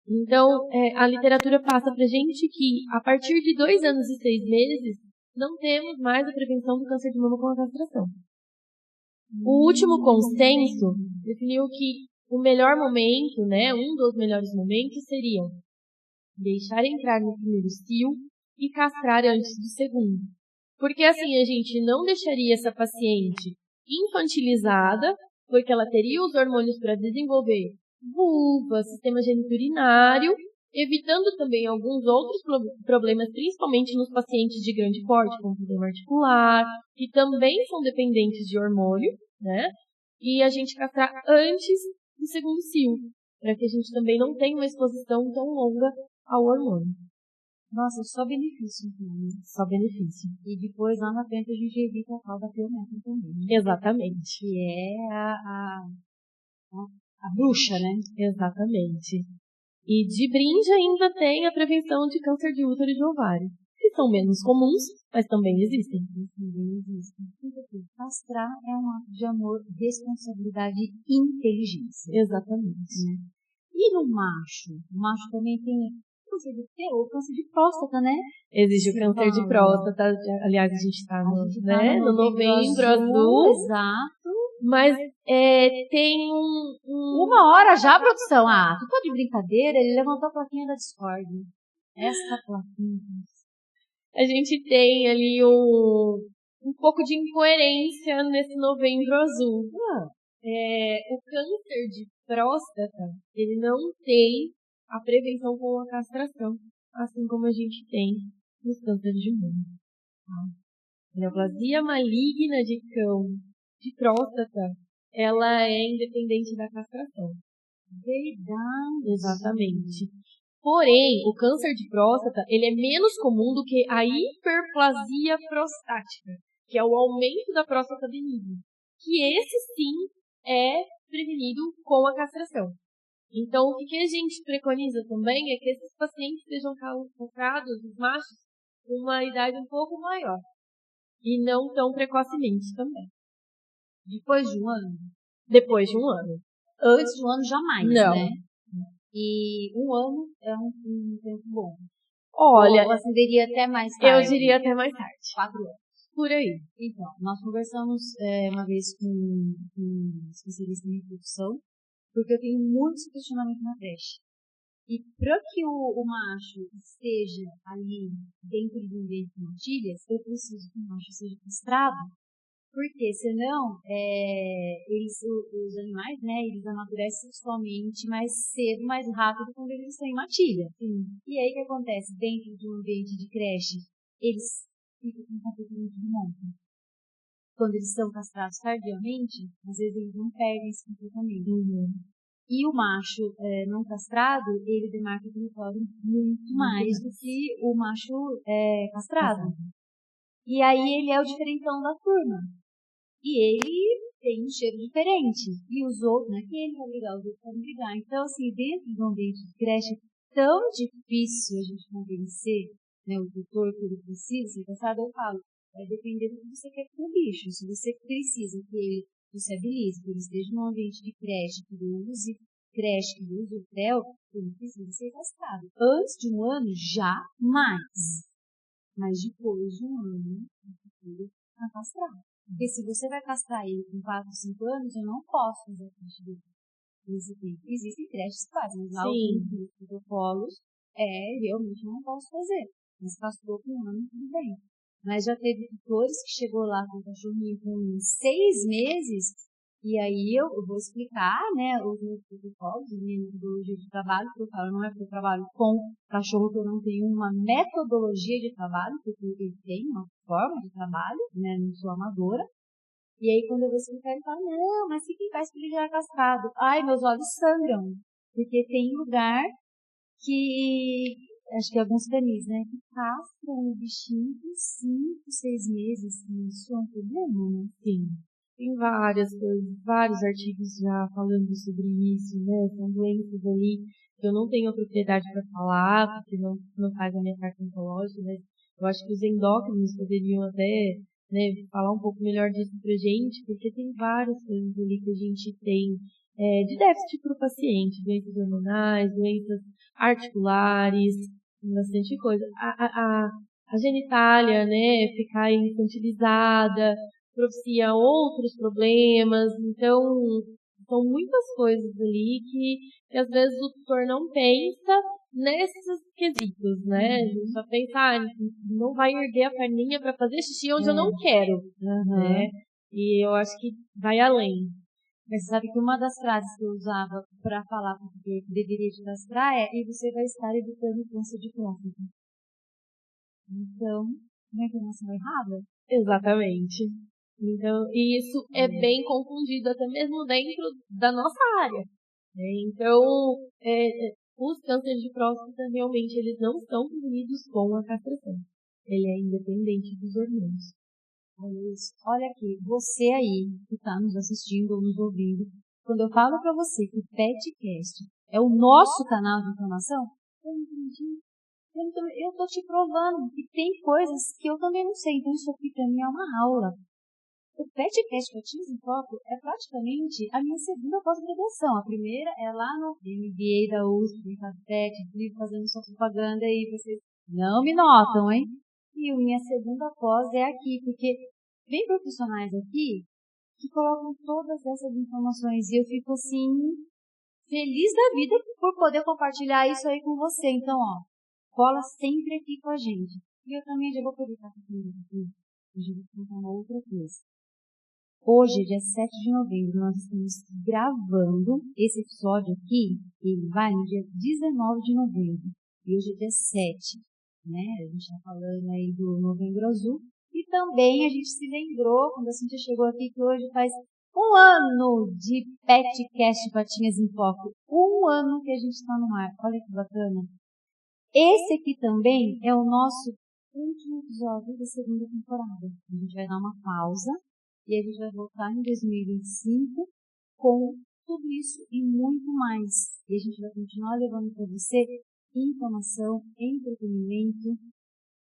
Speaker 2: Então, a literatura passa pra gente que, a partir de 2 anos e 6 meses, não temos mais a prevenção do câncer de mama com a castração. O último consenso definiu que o melhor momento, né, um dos melhores momentos seria deixar entrar no primeiro cio e castrar antes do segundo. Porque assim a gente não deixaria essa paciente infantilizada, porque ela teria os hormônios para desenvolver vulva, sistema geniturinário, evitando também alguns outros problemas, principalmente nos pacientes de grande porte, como problema articular, que também são dependentes de hormônio, né? E a gente castrar antes do segundo cio, para que a gente também não tenha uma exposição tão longa ao hormônio.
Speaker 1: Nossa, só benefício, então, né?
Speaker 2: Só benefício.
Speaker 1: E depois, lá na frente, a gente evita a tal da Piometra também. Né?
Speaker 2: Exatamente.
Speaker 1: Que é a bruxa, né?
Speaker 2: Exatamente. E de brinde ainda tem a prevenção de câncer de útero e de ovário, que são menos comuns, mas também existem.
Speaker 1: Também existem. Castrar é um ato de amor, responsabilidade e inteligência.
Speaker 2: Exatamente.
Speaker 1: Né? E no macho? O macho também tem câncer de próstata, né?
Speaker 2: Existe o câncer de próstata. Aliás, a gente está no Novembro Azul.
Speaker 1: Exato.
Speaker 2: Mas tem
Speaker 1: Uma hora já, produção. Tu tá de brincadeira? Ele levantou a plaquinha da Discord. Essa plaquinha.
Speaker 2: A gente tem ali um pouco de incoerência nesse Novembro Azul. O câncer de próstata, ele não tem a prevenção com a castração, assim como a gente tem nos cânceres de mama. A neoplasia maligna de cão de próstata, ela é independente da castração.
Speaker 1: Verdade.
Speaker 2: Exatamente. Porém, o câncer de próstata, ele é menos comum do que a hiperplasia prostática, que é o aumento da próstata benigna. Que esse sim é prevenido com a castração. Então, o que a gente preconiza também é que esses pacientes sejam castrados, os machos, com uma idade um pouco maior. E não tão precocemente também.
Speaker 1: Depois de um ano?
Speaker 2: Depois de um ano.
Speaker 1: Antes de um ano, jamais,
Speaker 2: não.
Speaker 1: Né? E um ano é um tempo bom.
Speaker 2: Olha,
Speaker 1: ou assim, diria até mais tarde.
Speaker 2: Eu diria até mais tarde.
Speaker 1: 4 anos.
Speaker 2: Por aí.
Speaker 1: Então, nós conversamos uma vez com um especialista em reprodução, porque eu tenho muitos questionamentos na creche. E para que o macho esteja ali dentro do ambiente de matilhas, eu preciso que o macho seja castrado, porque senão os animais, né, eles amadurecem sexualmente mais cedo, mais rápido quando eles estão em matilha. E aí o que acontece? Dentro de um ambiente de creche, eles ficam com comportamento de monta. Quando eles são castrados tardiamente, às vezes eles não perdem esse comportamento. E o macho não castrado, ele demarca o território muito mais do que o macho castrado. E aí ele é o diferentão da turma. E ele tem um cheiro diferente. E os outros, não é que ele vai brigar, os outros vão brigar. Então, assim, dentro do ambiente de creche, é tão difícil a gente convencer, né, o tutor que ele precisa ser castrado. Eu falo, vai depender do que você quer com o bicho. Se você precisa que ele sociabilize, que ele esteja num ambiente de creche, que ele use creche, que ele use o TEL, ele precisa ser castrado. Antes de um ano, jamais. Mas depois de um ano, ele vai castrar. Porque se você vai castrar ele com 4, 5 anos, eu não posso fazer a creche dele. Existem creches que fazem, mas lá
Speaker 2: Sim.
Speaker 1: os protocolos, realmente não posso fazer. Mas passou por um ano, tudo bem. Mas já teve tutores que chegou lá com o cachorrinho com 6 meses, e aí eu vou explicar, né, os meus protocolos, a minha metodologia de trabalho, que eu falo, não é porque eu trabalho com cachorro que eu não tenho uma metodologia de trabalho, porque ele tem uma forma de trabalho, né, não sou amadora. E aí quando eu vou explicar, ele fala, não, mas se quem faz que ele já é castrado? Ai, meus olhos sangram, porque tem lugar que, acho que alguns canis, né, que castram o bichinho por 5, 6 meses, isso é um problema, né?
Speaker 2: Sim. Tem várias coisas, vários artigos já falando sobre isso, né? São doenças ali que eu não tenho a propriedade para falar, porque não faz a minha carta ontológica, mas eu acho que os endócrinos poderiam até, né, falar um pouco melhor disso pra gente, porque tem várias coisas ali que a gente tem de déficit para o paciente, doenças hormonais, doenças articulares, bastante coisa. A genitália, né, ficar infantilizada, propicia outros problemas, então são muitas coisas ali que às vezes o tutor não pensa nesses quesitos, né? A gente só pensa, não vai erguer a perninha para fazer xixi onde eu não quero, né? E eu acho que vai além.
Speaker 1: Mas você sabe que uma das frases que eu usava para falar com o tutor que deveria te castrar e você vai estar evitando câncer de próstata. Então, não é informação errada?
Speaker 2: Exatamente. Então, e isso é bem confundido até mesmo dentro da nossa área. Né? Então, os cânceres de próstata realmente eles não estão prevenidos com a castração. Ele é independente dos hormônios.
Speaker 1: Olha isso. Olha aqui, você aí que está nos assistindo ou nos ouvindo, quando eu falo para você que o PetCast é o nosso canal de informação, eu não entendi. Eu tô te provando que tem coisas que eu também não sei, então isso aqui para mim é uma aula. O PetCast Patinhas em Foco é praticamente a minha segunda pós-graduação. A primeira é lá no MBA da USP, Pet, fazendo sua propaganda e vocês não me notam, hein? E a minha segunda pós é aqui, porque vem profissionais aqui que colocam todas essas informações e eu fico assim, feliz da vida por poder compartilhar isso aí com você. Então, ó, cola sempre aqui com a gente. E eu também já vou aproveitar aqui. Eu já vou contar uma outra coisa. Hoje, dia 7 de novembro, nós estamos gravando esse episódio aqui, ele vai no dia 19 de novembro, e hoje é dia 7, né? A gente está falando aí do Novembro Azul, e também a gente se lembrou, quando a Cíntia chegou aqui, que hoje faz 1 ano de PetCast Patinhas em Foco, 1 ano que a gente está no ar, olha que bacana. Esse aqui também é o nosso último episódio da segunda temporada. A gente vai dar uma pausa, e a gente vai voltar em 2025 com tudo isso e muito mais. E a gente vai continuar levando para você informação, entretenimento,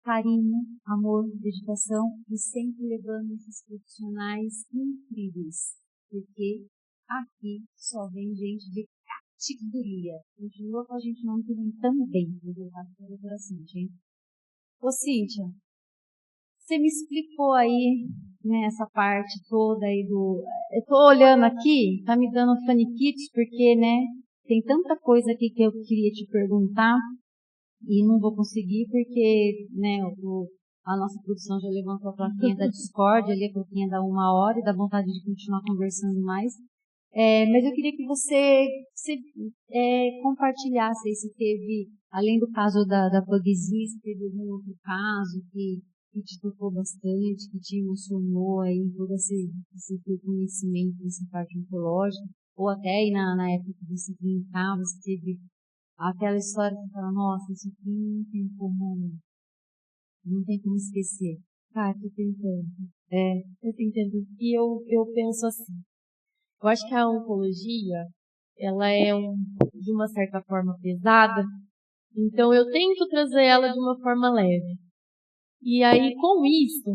Speaker 1: carinho, amor, dedicação e sempre levando esses profissionais incríveis. Porque aqui só vem gente de categoria. Continua com a gente no ano que vem também. Vou voltar para a doutora Cíntia, hein? Ô Cíntia, você me explicou aí, né, essa parte toda aí do... Eu tô olhando aqui, tá me dando faniquitos, porque, né, tem tanta coisa aqui que eu queria te perguntar e não vou conseguir porque, né, a nossa produção já levantou a plaquinha da Discord, ali a plaquinha da 1 hora e dá vontade de continuar conversando mais. Mas eu queria que você compartilhasse aí se teve, além do caso da Pugzinha, se teve algum outro caso que te tocou bastante, que te emocionou aí, todo esse teu conhecimento nessa parte ontológica, ou até aí na época que você brincava, você teve aquela história que você fala, nossa, isso aqui não tem como esquecer.
Speaker 2: Ah, tô tentando. Eu tô tentando. E eu penso assim, eu acho que a oncologia, ela é de uma certa forma pesada, então eu tento trazer ela de uma forma leve. E aí, com isso,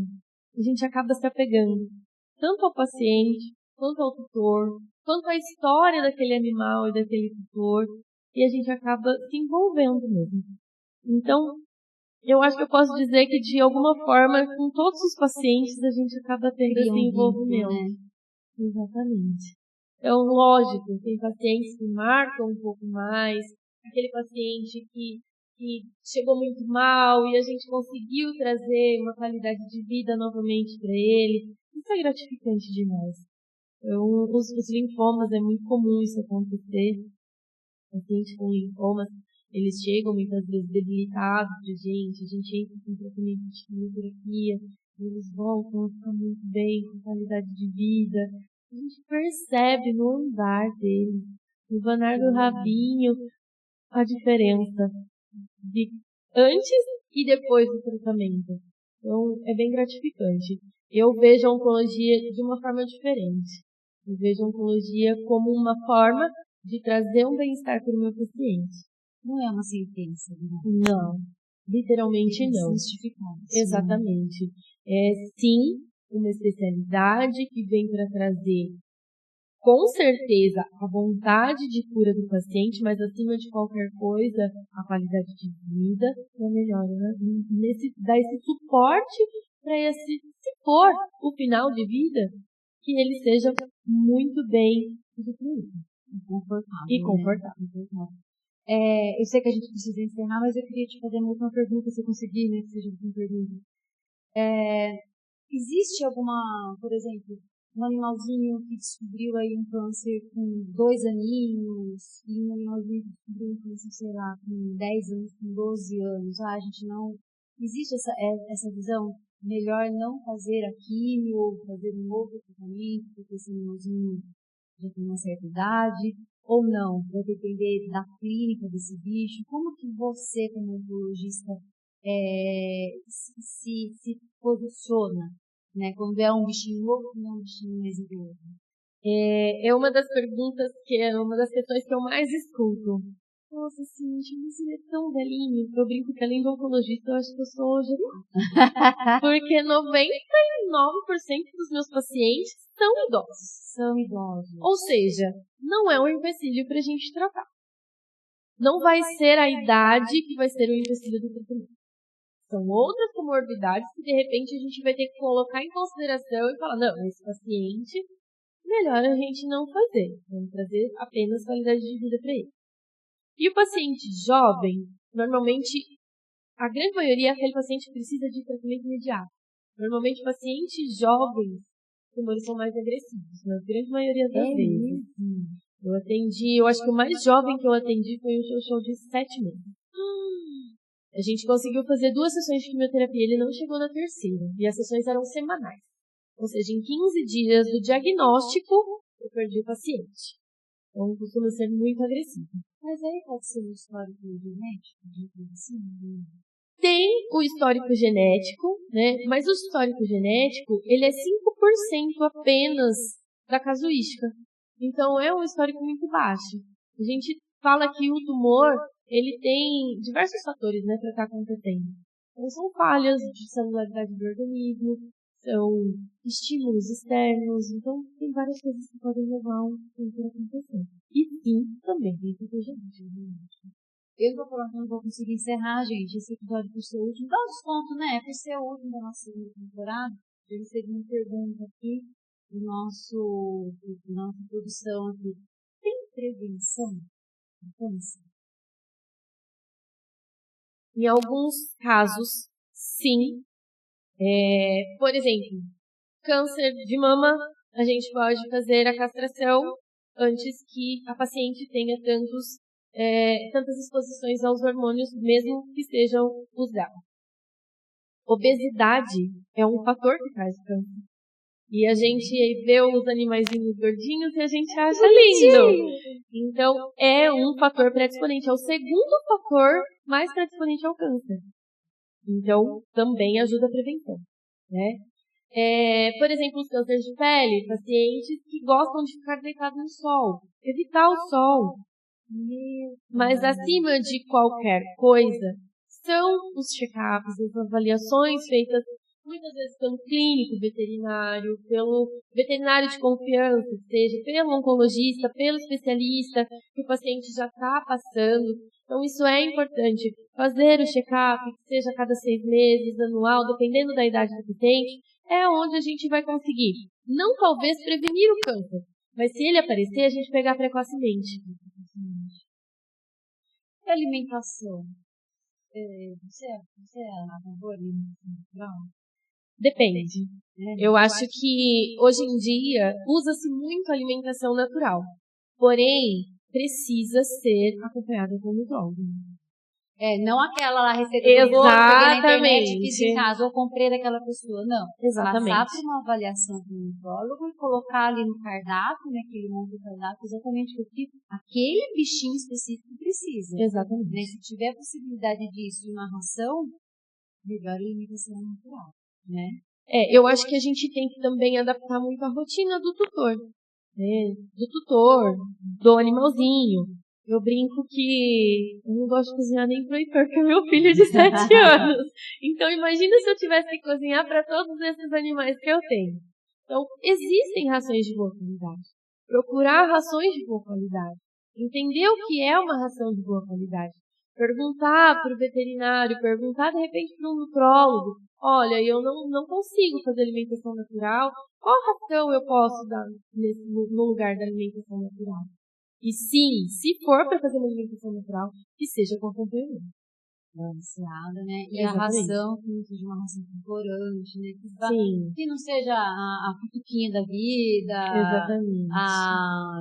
Speaker 2: a gente acaba se apegando tanto ao paciente, quanto ao tutor, quanto à história daquele animal e daquele tutor, e a gente acaba se envolvendo mesmo. Então, eu acho que eu posso dizer que, de alguma forma, com todos os pacientes, a gente acaba tendo esse envolvimento. Né? Exatamente. Então, lógico, tem pacientes que marcam um pouco mais, aquele paciente que chegou muito mal e a gente conseguiu trazer uma qualidade de vida novamente para ele. Isso é gratificante demais. Então, os linfomas, é muito comum isso acontecer. Pacientes com linfomas, eles chegam muitas vezes debilitados pra gente, a gente entra com tratamento de quimioterapia, eles voltam a ficar muito bem, com qualidade de vida. A gente percebe no andar deles, no vanar do rabinho, a diferença de antes e depois do tratamento. Então, é bem gratificante. Eu vejo a oncologia de uma forma diferente. Eu vejo a oncologia como uma forma de trazer um bem-estar para o meu paciente.
Speaker 1: Não é uma sentença,
Speaker 2: Não, literalmente não. Exatamente. É sim uma especialidade que vem para trazer, com certeza, a vontade de cura do paciente, mas acima de qualquer coisa, a qualidade de vida e a melhora, né? Dar esse suporte para esse, se for o final de vida, que ele seja muito bem usufruído. E confortável.
Speaker 1: Eu sei que a gente precisa encerrar, mas eu queria te fazer uma última pergunta, se eu conseguir, né, que seja uma pergunta. Existe alguma, por exemplo, um animalzinho que descobriu aí um câncer com 2 aninhos, e um animalzinho que descobriu um câncer, sei lá, com 10 anos, com 12 anos. A gente não... Existe essa visão? Melhor não fazer a quimio ou fazer um outro tratamento, porque esse animalzinho já tem uma certa idade, ou não? Vai depender da clínica desse bicho. Como que você, como oncologista, se posiciona, né? Quando é um bichinho novo, não é um bichinho mais idoso.
Speaker 2: É uma das perguntas uma das questões que eu mais escuto. Nossa, Cintia, mas ele é tão velhinho. Eu brinco que além de oncologista, eu acho que eu sou geriatra. Porque 99% dos meus pacientes são idosos. Ou seja, não é um empecilho para a gente tratar. Não vai ser a idade que vai ser o empecilho do tratamento. São outras comorbidades que, de repente, a gente vai ter que colocar em consideração e falar, não, esse paciente, melhor a gente não fazer. Vamos trazer apenas qualidade de vida para ele. E o paciente jovem, normalmente, a grande maioria é aquele paciente que precisa de tratamento imediato. Normalmente, pacientes jovens, os tumores são mais agressivos, na grande maioria das vezes. Eu acho que o mais jovem que eu atendi foi um show de 7 meses. A gente conseguiu fazer 2 sessões de quimioterapia, ele não chegou na terceira. E as sessões eram semanais. Ou seja, em 15 dias do diagnóstico, eu perdi o paciente. Então, costuma ser muito agressivo.
Speaker 1: Mas aí pode ser um histórico genético?
Speaker 2: Tem o histórico genético, né? Mas o histórico genético, ele é 5% apenas da casuística. Então, é um histórico muito baixo. A gente fala que o tumor, ele tem diversos fatores, né, para estar acontecendo. Então, são falhas de celularidade do organismo, são estímulos externos, então tem várias coisas que podem levar um câncer a acontecer. E sim, também tem genético.
Speaker 1: Eu tô falando que não vou conseguir encerrar, gente, esse episódio por ser o último. Dá um desconto, né? Por ser o último da nossa temporada. Eu recebi uma pergunta aqui do nossa produção aqui. Tem prevenção do câncer?
Speaker 2: Em alguns casos, sim. Por exemplo, câncer de mama, a gente pode fazer a castração antes que a paciente tenha tantas exposições aos hormônios, mesmo que sejam os GABA. Obesidade é um fator que traz câncer. E a gente vê os animaizinhos gordinhos e a gente acha lindo. Então, é um fator predisponente. É o segundo fator mais predisponente ao câncer. Então, também ajuda a prevenção, né? Por exemplo, os cânceres de pele, pacientes que gostam de ficar deitados no sol. Evitar o sol. Mas acima de qualquer coisa, são os check-ups, as avaliações feitas muitas vezes pelo clínico veterinário, pelo veterinário de confiança, seja pelo oncologista, pelo especialista, que o paciente já está passando. Então, isso é importante. Fazer o check-up, que seja a cada 6 meses, anual, dependendo da idade do paciente, é onde a gente vai conseguir, não talvez prevenir o câncer, Mas se ele aparecer, a gente pegar precocemente.
Speaker 1: E alimentação? Você é a favor da alimentação natural?
Speaker 2: Depende. Eu acho que hoje em dia usa-se muito alimentação natural. Porém, precisa ser acompanhada com nutrólogo.
Speaker 1: Não aquela lá receita do bolo, peguei na internet e fiz em casa, ou comprei daquela pessoa. Não.
Speaker 2: Exatamente.
Speaker 1: Passar por uma avaliação com o nutrólogo e colocar ali no cardápio, naquele monte de cardápio, exatamente o que aquele bichinho específico precisa.
Speaker 2: Exatamente.
Speaker 1: Né? Se tiver possibilidade disso de uma ração, melhor a alimentação natural, né?
Speaker 2: Eu acho que a gente tem que também adaptar muito a rotina do tutor. Né? Do tutor, do animalzinho. Eu brinco que eu não gosto de cozinhar nem pro Heitor, que é meu filho de 7 anos. Então, imagina se eu tivesse que cozinhar para todos esses animais que eu tenho. Então, existem rações de boa qualidade. Procurar rações de boa qualidade. Entender o que é uma ração de boa qualidade. Perguntar para o veterinário, perguntar, de repente, para um nutrólogo. Olha, eu não consigo fazer alimentação natural. Qual ração eu posso dar no lugar da alimentação natural? E sim, se for para fazer uma alimentação natural, que seja com acompanhamento.
Speaker 1: Balanceada, né? E
Speaker 2: Exatamente.
Speaker 1: a ração, que não seja uma ração temporante, né?
Speaker 2: Sim.
Speaker 1: Que não seja a cutuquinha da vida.
Speaker 2: Exatamente.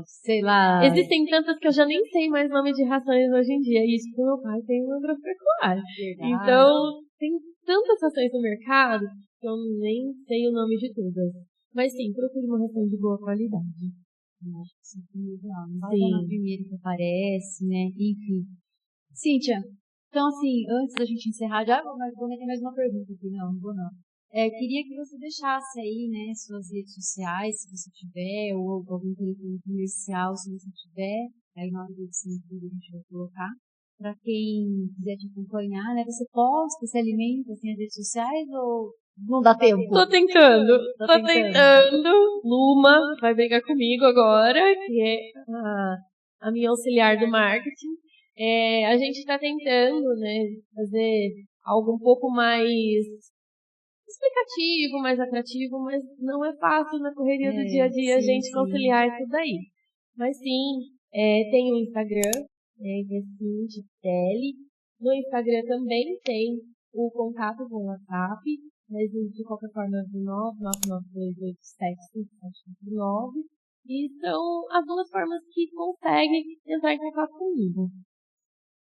Speaker 1: Sei lá.
Speaker 2: Existem tantas que eu já nem sei mais nome de rações hoje em dia. Isso porque meu pai tem um agropecuário. Então, tem tantas rações no mercado que eu nem sei o nome de todas. Mas sim, procure uma ração de boa qualidade.
Speaker 1: Acho que isso é legal. Não vai dar na primeira que aparece, né? Enfim. Cíntia, então assim, antes da gente encerrar, mas vou meter mais uma pergunta aqui. Não vou não. Queria que você deixasse aí, né, suas redes sociais, se você tiver, ou algum telefone comercial, se você tiver. Aí na hora da edição a gente vai colocar. Para quem quiser te acompanhar, né? Você posta, se alimenta assim, nas redes sociais ou não dá tempo?
Speaker 2: Tô tentando. Luma vai brigar comigo agora, que é a minha auxiliar do marketing. A gente está tentando, né, fazer algo um pouco mais explicativo, mais atrativo, mas não é fácil na correria do dia a dia a gente conciliar isso daí. Mas sim, tem o Instagram, que é Cinti Tele. No Instagram também tem o contato com o WhatsApp, mas de qualquer forma é 999287579. E são as duas formas que conseguem entrar em contato comigo.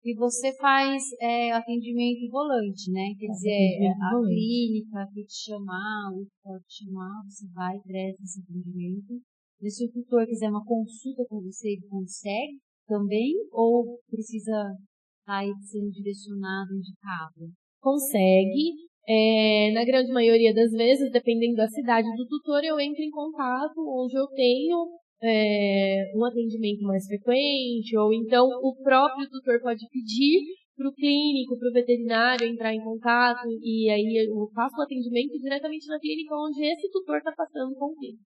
Speaker 1: E você faz atendimento volante, né? Quer dizer, a clínica que te chamar, o que pode te chamar, você vai e presta esse atendimento. E se o tutor quiser uma consulta com você, ele consegue também? Ou precisa estar sendo direcionado, indicado?
Speaker 2: Consegue. Na grande maioria das vezes, dependendo da cidade do tutor, eu entro em contato onde eu tenho um atendimento mais frequente, ou então o próprio tutor pode pedir para o clínico, para o veterinário entrar em contato, e aí eu faço o atendimento diretamente na clínica onde esse tutor está passando com o clínico.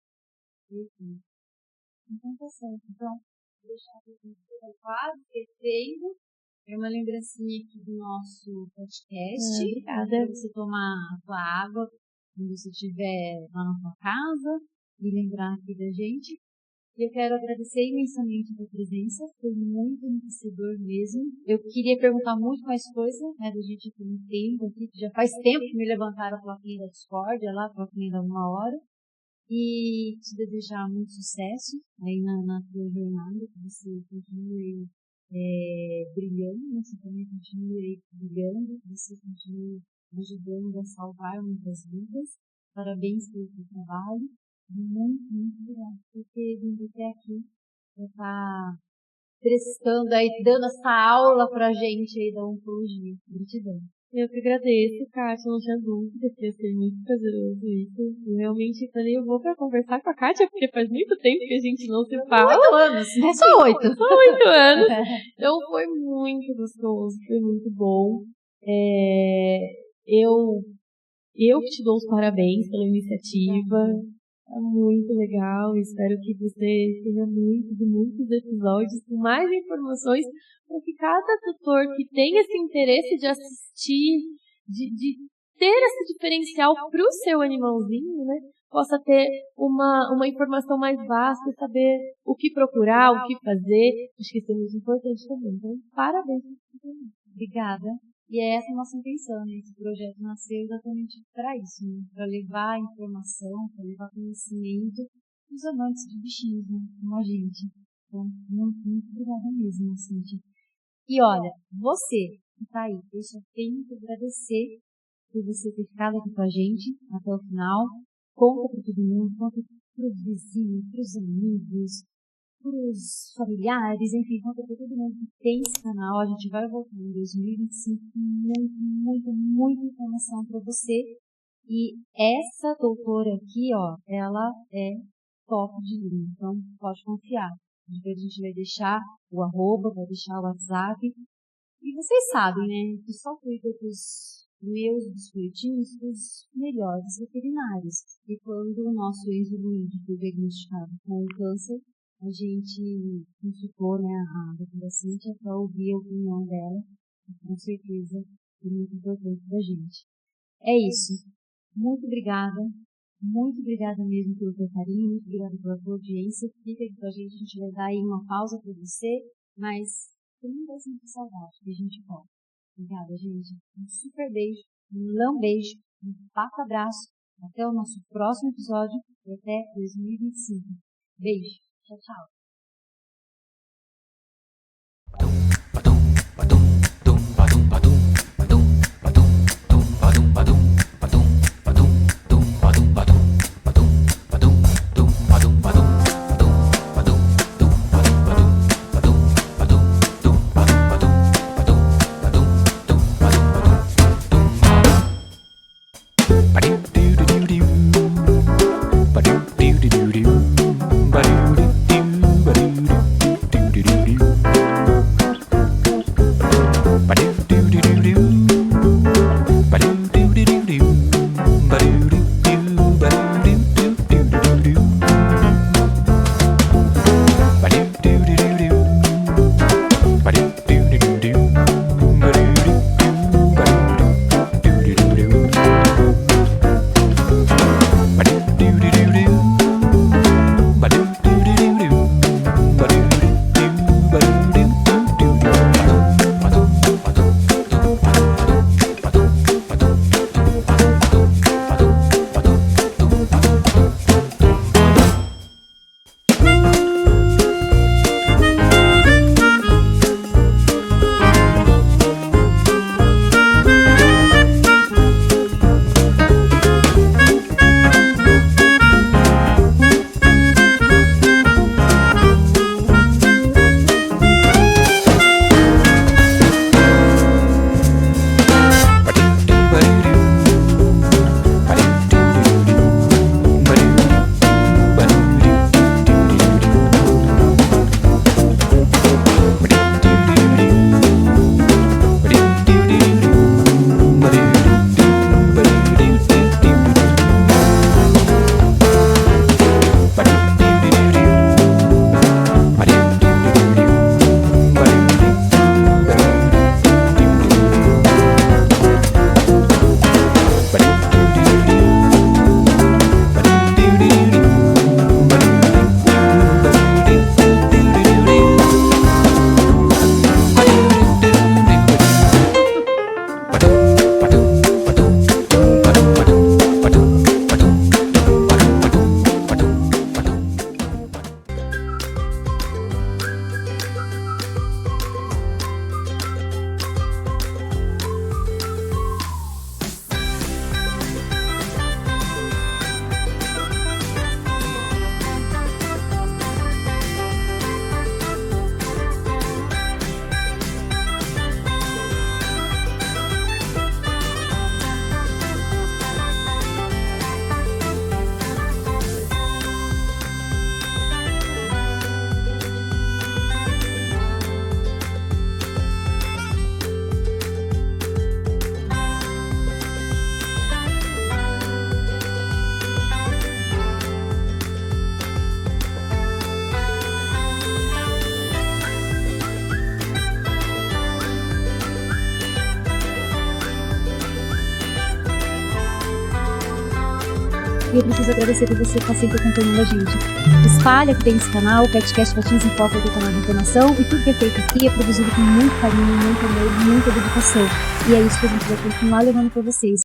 Speaker 1: Então tá certo. Então, vou deixar aqui quase esquecendo. É uma lembrancinha aqui do nosso podcast.
Speaker 2: Obrigada.
Speaker 1: Para você tomar a sua água quando você estiver lá na sua casa e lembrar aqui da gente. Eu quero agradecer imensamente a sua presença, foi muito enriquecedor mesmo. Eu queria perguntar muito mais coisas, né, da gente ter um tempo aqui, que já faz tempo que me levantaram a plaquinha da discórdia, lá a plaquinha da 1 hora. E te desejar muito sucesso aí na tua jornada, que você continue brilhando, né? Você também continue brilhando, que você continue ajudando a salvar muitas vidas. Parabéns pelo seu trabalho. Muito, muito obrigada por ter vindo até aqui, por estar prestando aí, dando essa aula pra gente aí da oncologia. Gratidão.
Speaker 2: Eu que agradeço, Kátia, não tinha dúvida que ia ser muito prazeroso isso. Eu realmente falei, eu vou pra conversar com a Kátia, porque faz muito tempo que a gente não se fala.
Speaker 1: 8 anos, né? Só 8.
Speaker 2: Só 8 anos. Então foi muito gostoso, foi muito bom. Eu que te dou os parabéns pela iniciativa. É muito legal, espero que você tenha muitos episódios com mais informações para que cada tutor que tem esse interesse de assistir, de ter esse diferencial para o seu animalzinho, né? Possa ter uma informação mais vasta, saber o que procurar, o que fazer. Acho que isso é muito importante também. Então, parabéns.
Speaker 1: Obrigada. E é essa a nossa intenção, né? Esse projeto nasceu exatamente para isso, né? Para levar informação, para levar conhecimento dos amantes de bichinhos, né? Como a gente. Então, muito, muito obrigada mesmo, Cíntia. E olha, você que está aí, eu só tenho que agradecer por você ter ficado aqui com a gente até o final. Conta para todo mundo, conta para os vizinhos, para os amigos, para os familiares, enfim, conta para todo mundo que tem esse canal. A gente vai voltar em 2025 com muita informação para você. E essa doutora aqui, ó, ela é top de linha, então pode confiar. Depois a gente vai deixar o @, vai deixar o WhatsApp. E vocês sabem, né, que só cuida dos biscoitinhos dos melhores veterinários. E quando o nosso Enzo Luiz foi diagnosticado com câncer, a gente consultou, né, a doutora Cíntia para ouvir a opinião dela, e com certeza é muito importante para a gente. É isso. Muito obrigada mesmo pelo teu carinho, muito obrigada pela tua audiência. Fica aqui com a gente vai dar aí uma pausa para você, mas também vai sentir saudade que a gente volta. Obrigada, gente. Um super beijo, um lambeijo, um pato abraço. Até o nosso próximo episódio e até 2025. Beijo. Tchau, tchau. E eu preciso agradecer por você estar sempre acompanhando a gente. Espalha que tem esse canal, o Petcast Patins em Foco do canal de informação, e tudo que é feito aqui é produzido com muito carinho, muito amor, muita dedicação. E é isso que a gente vai continuar levando para vocês.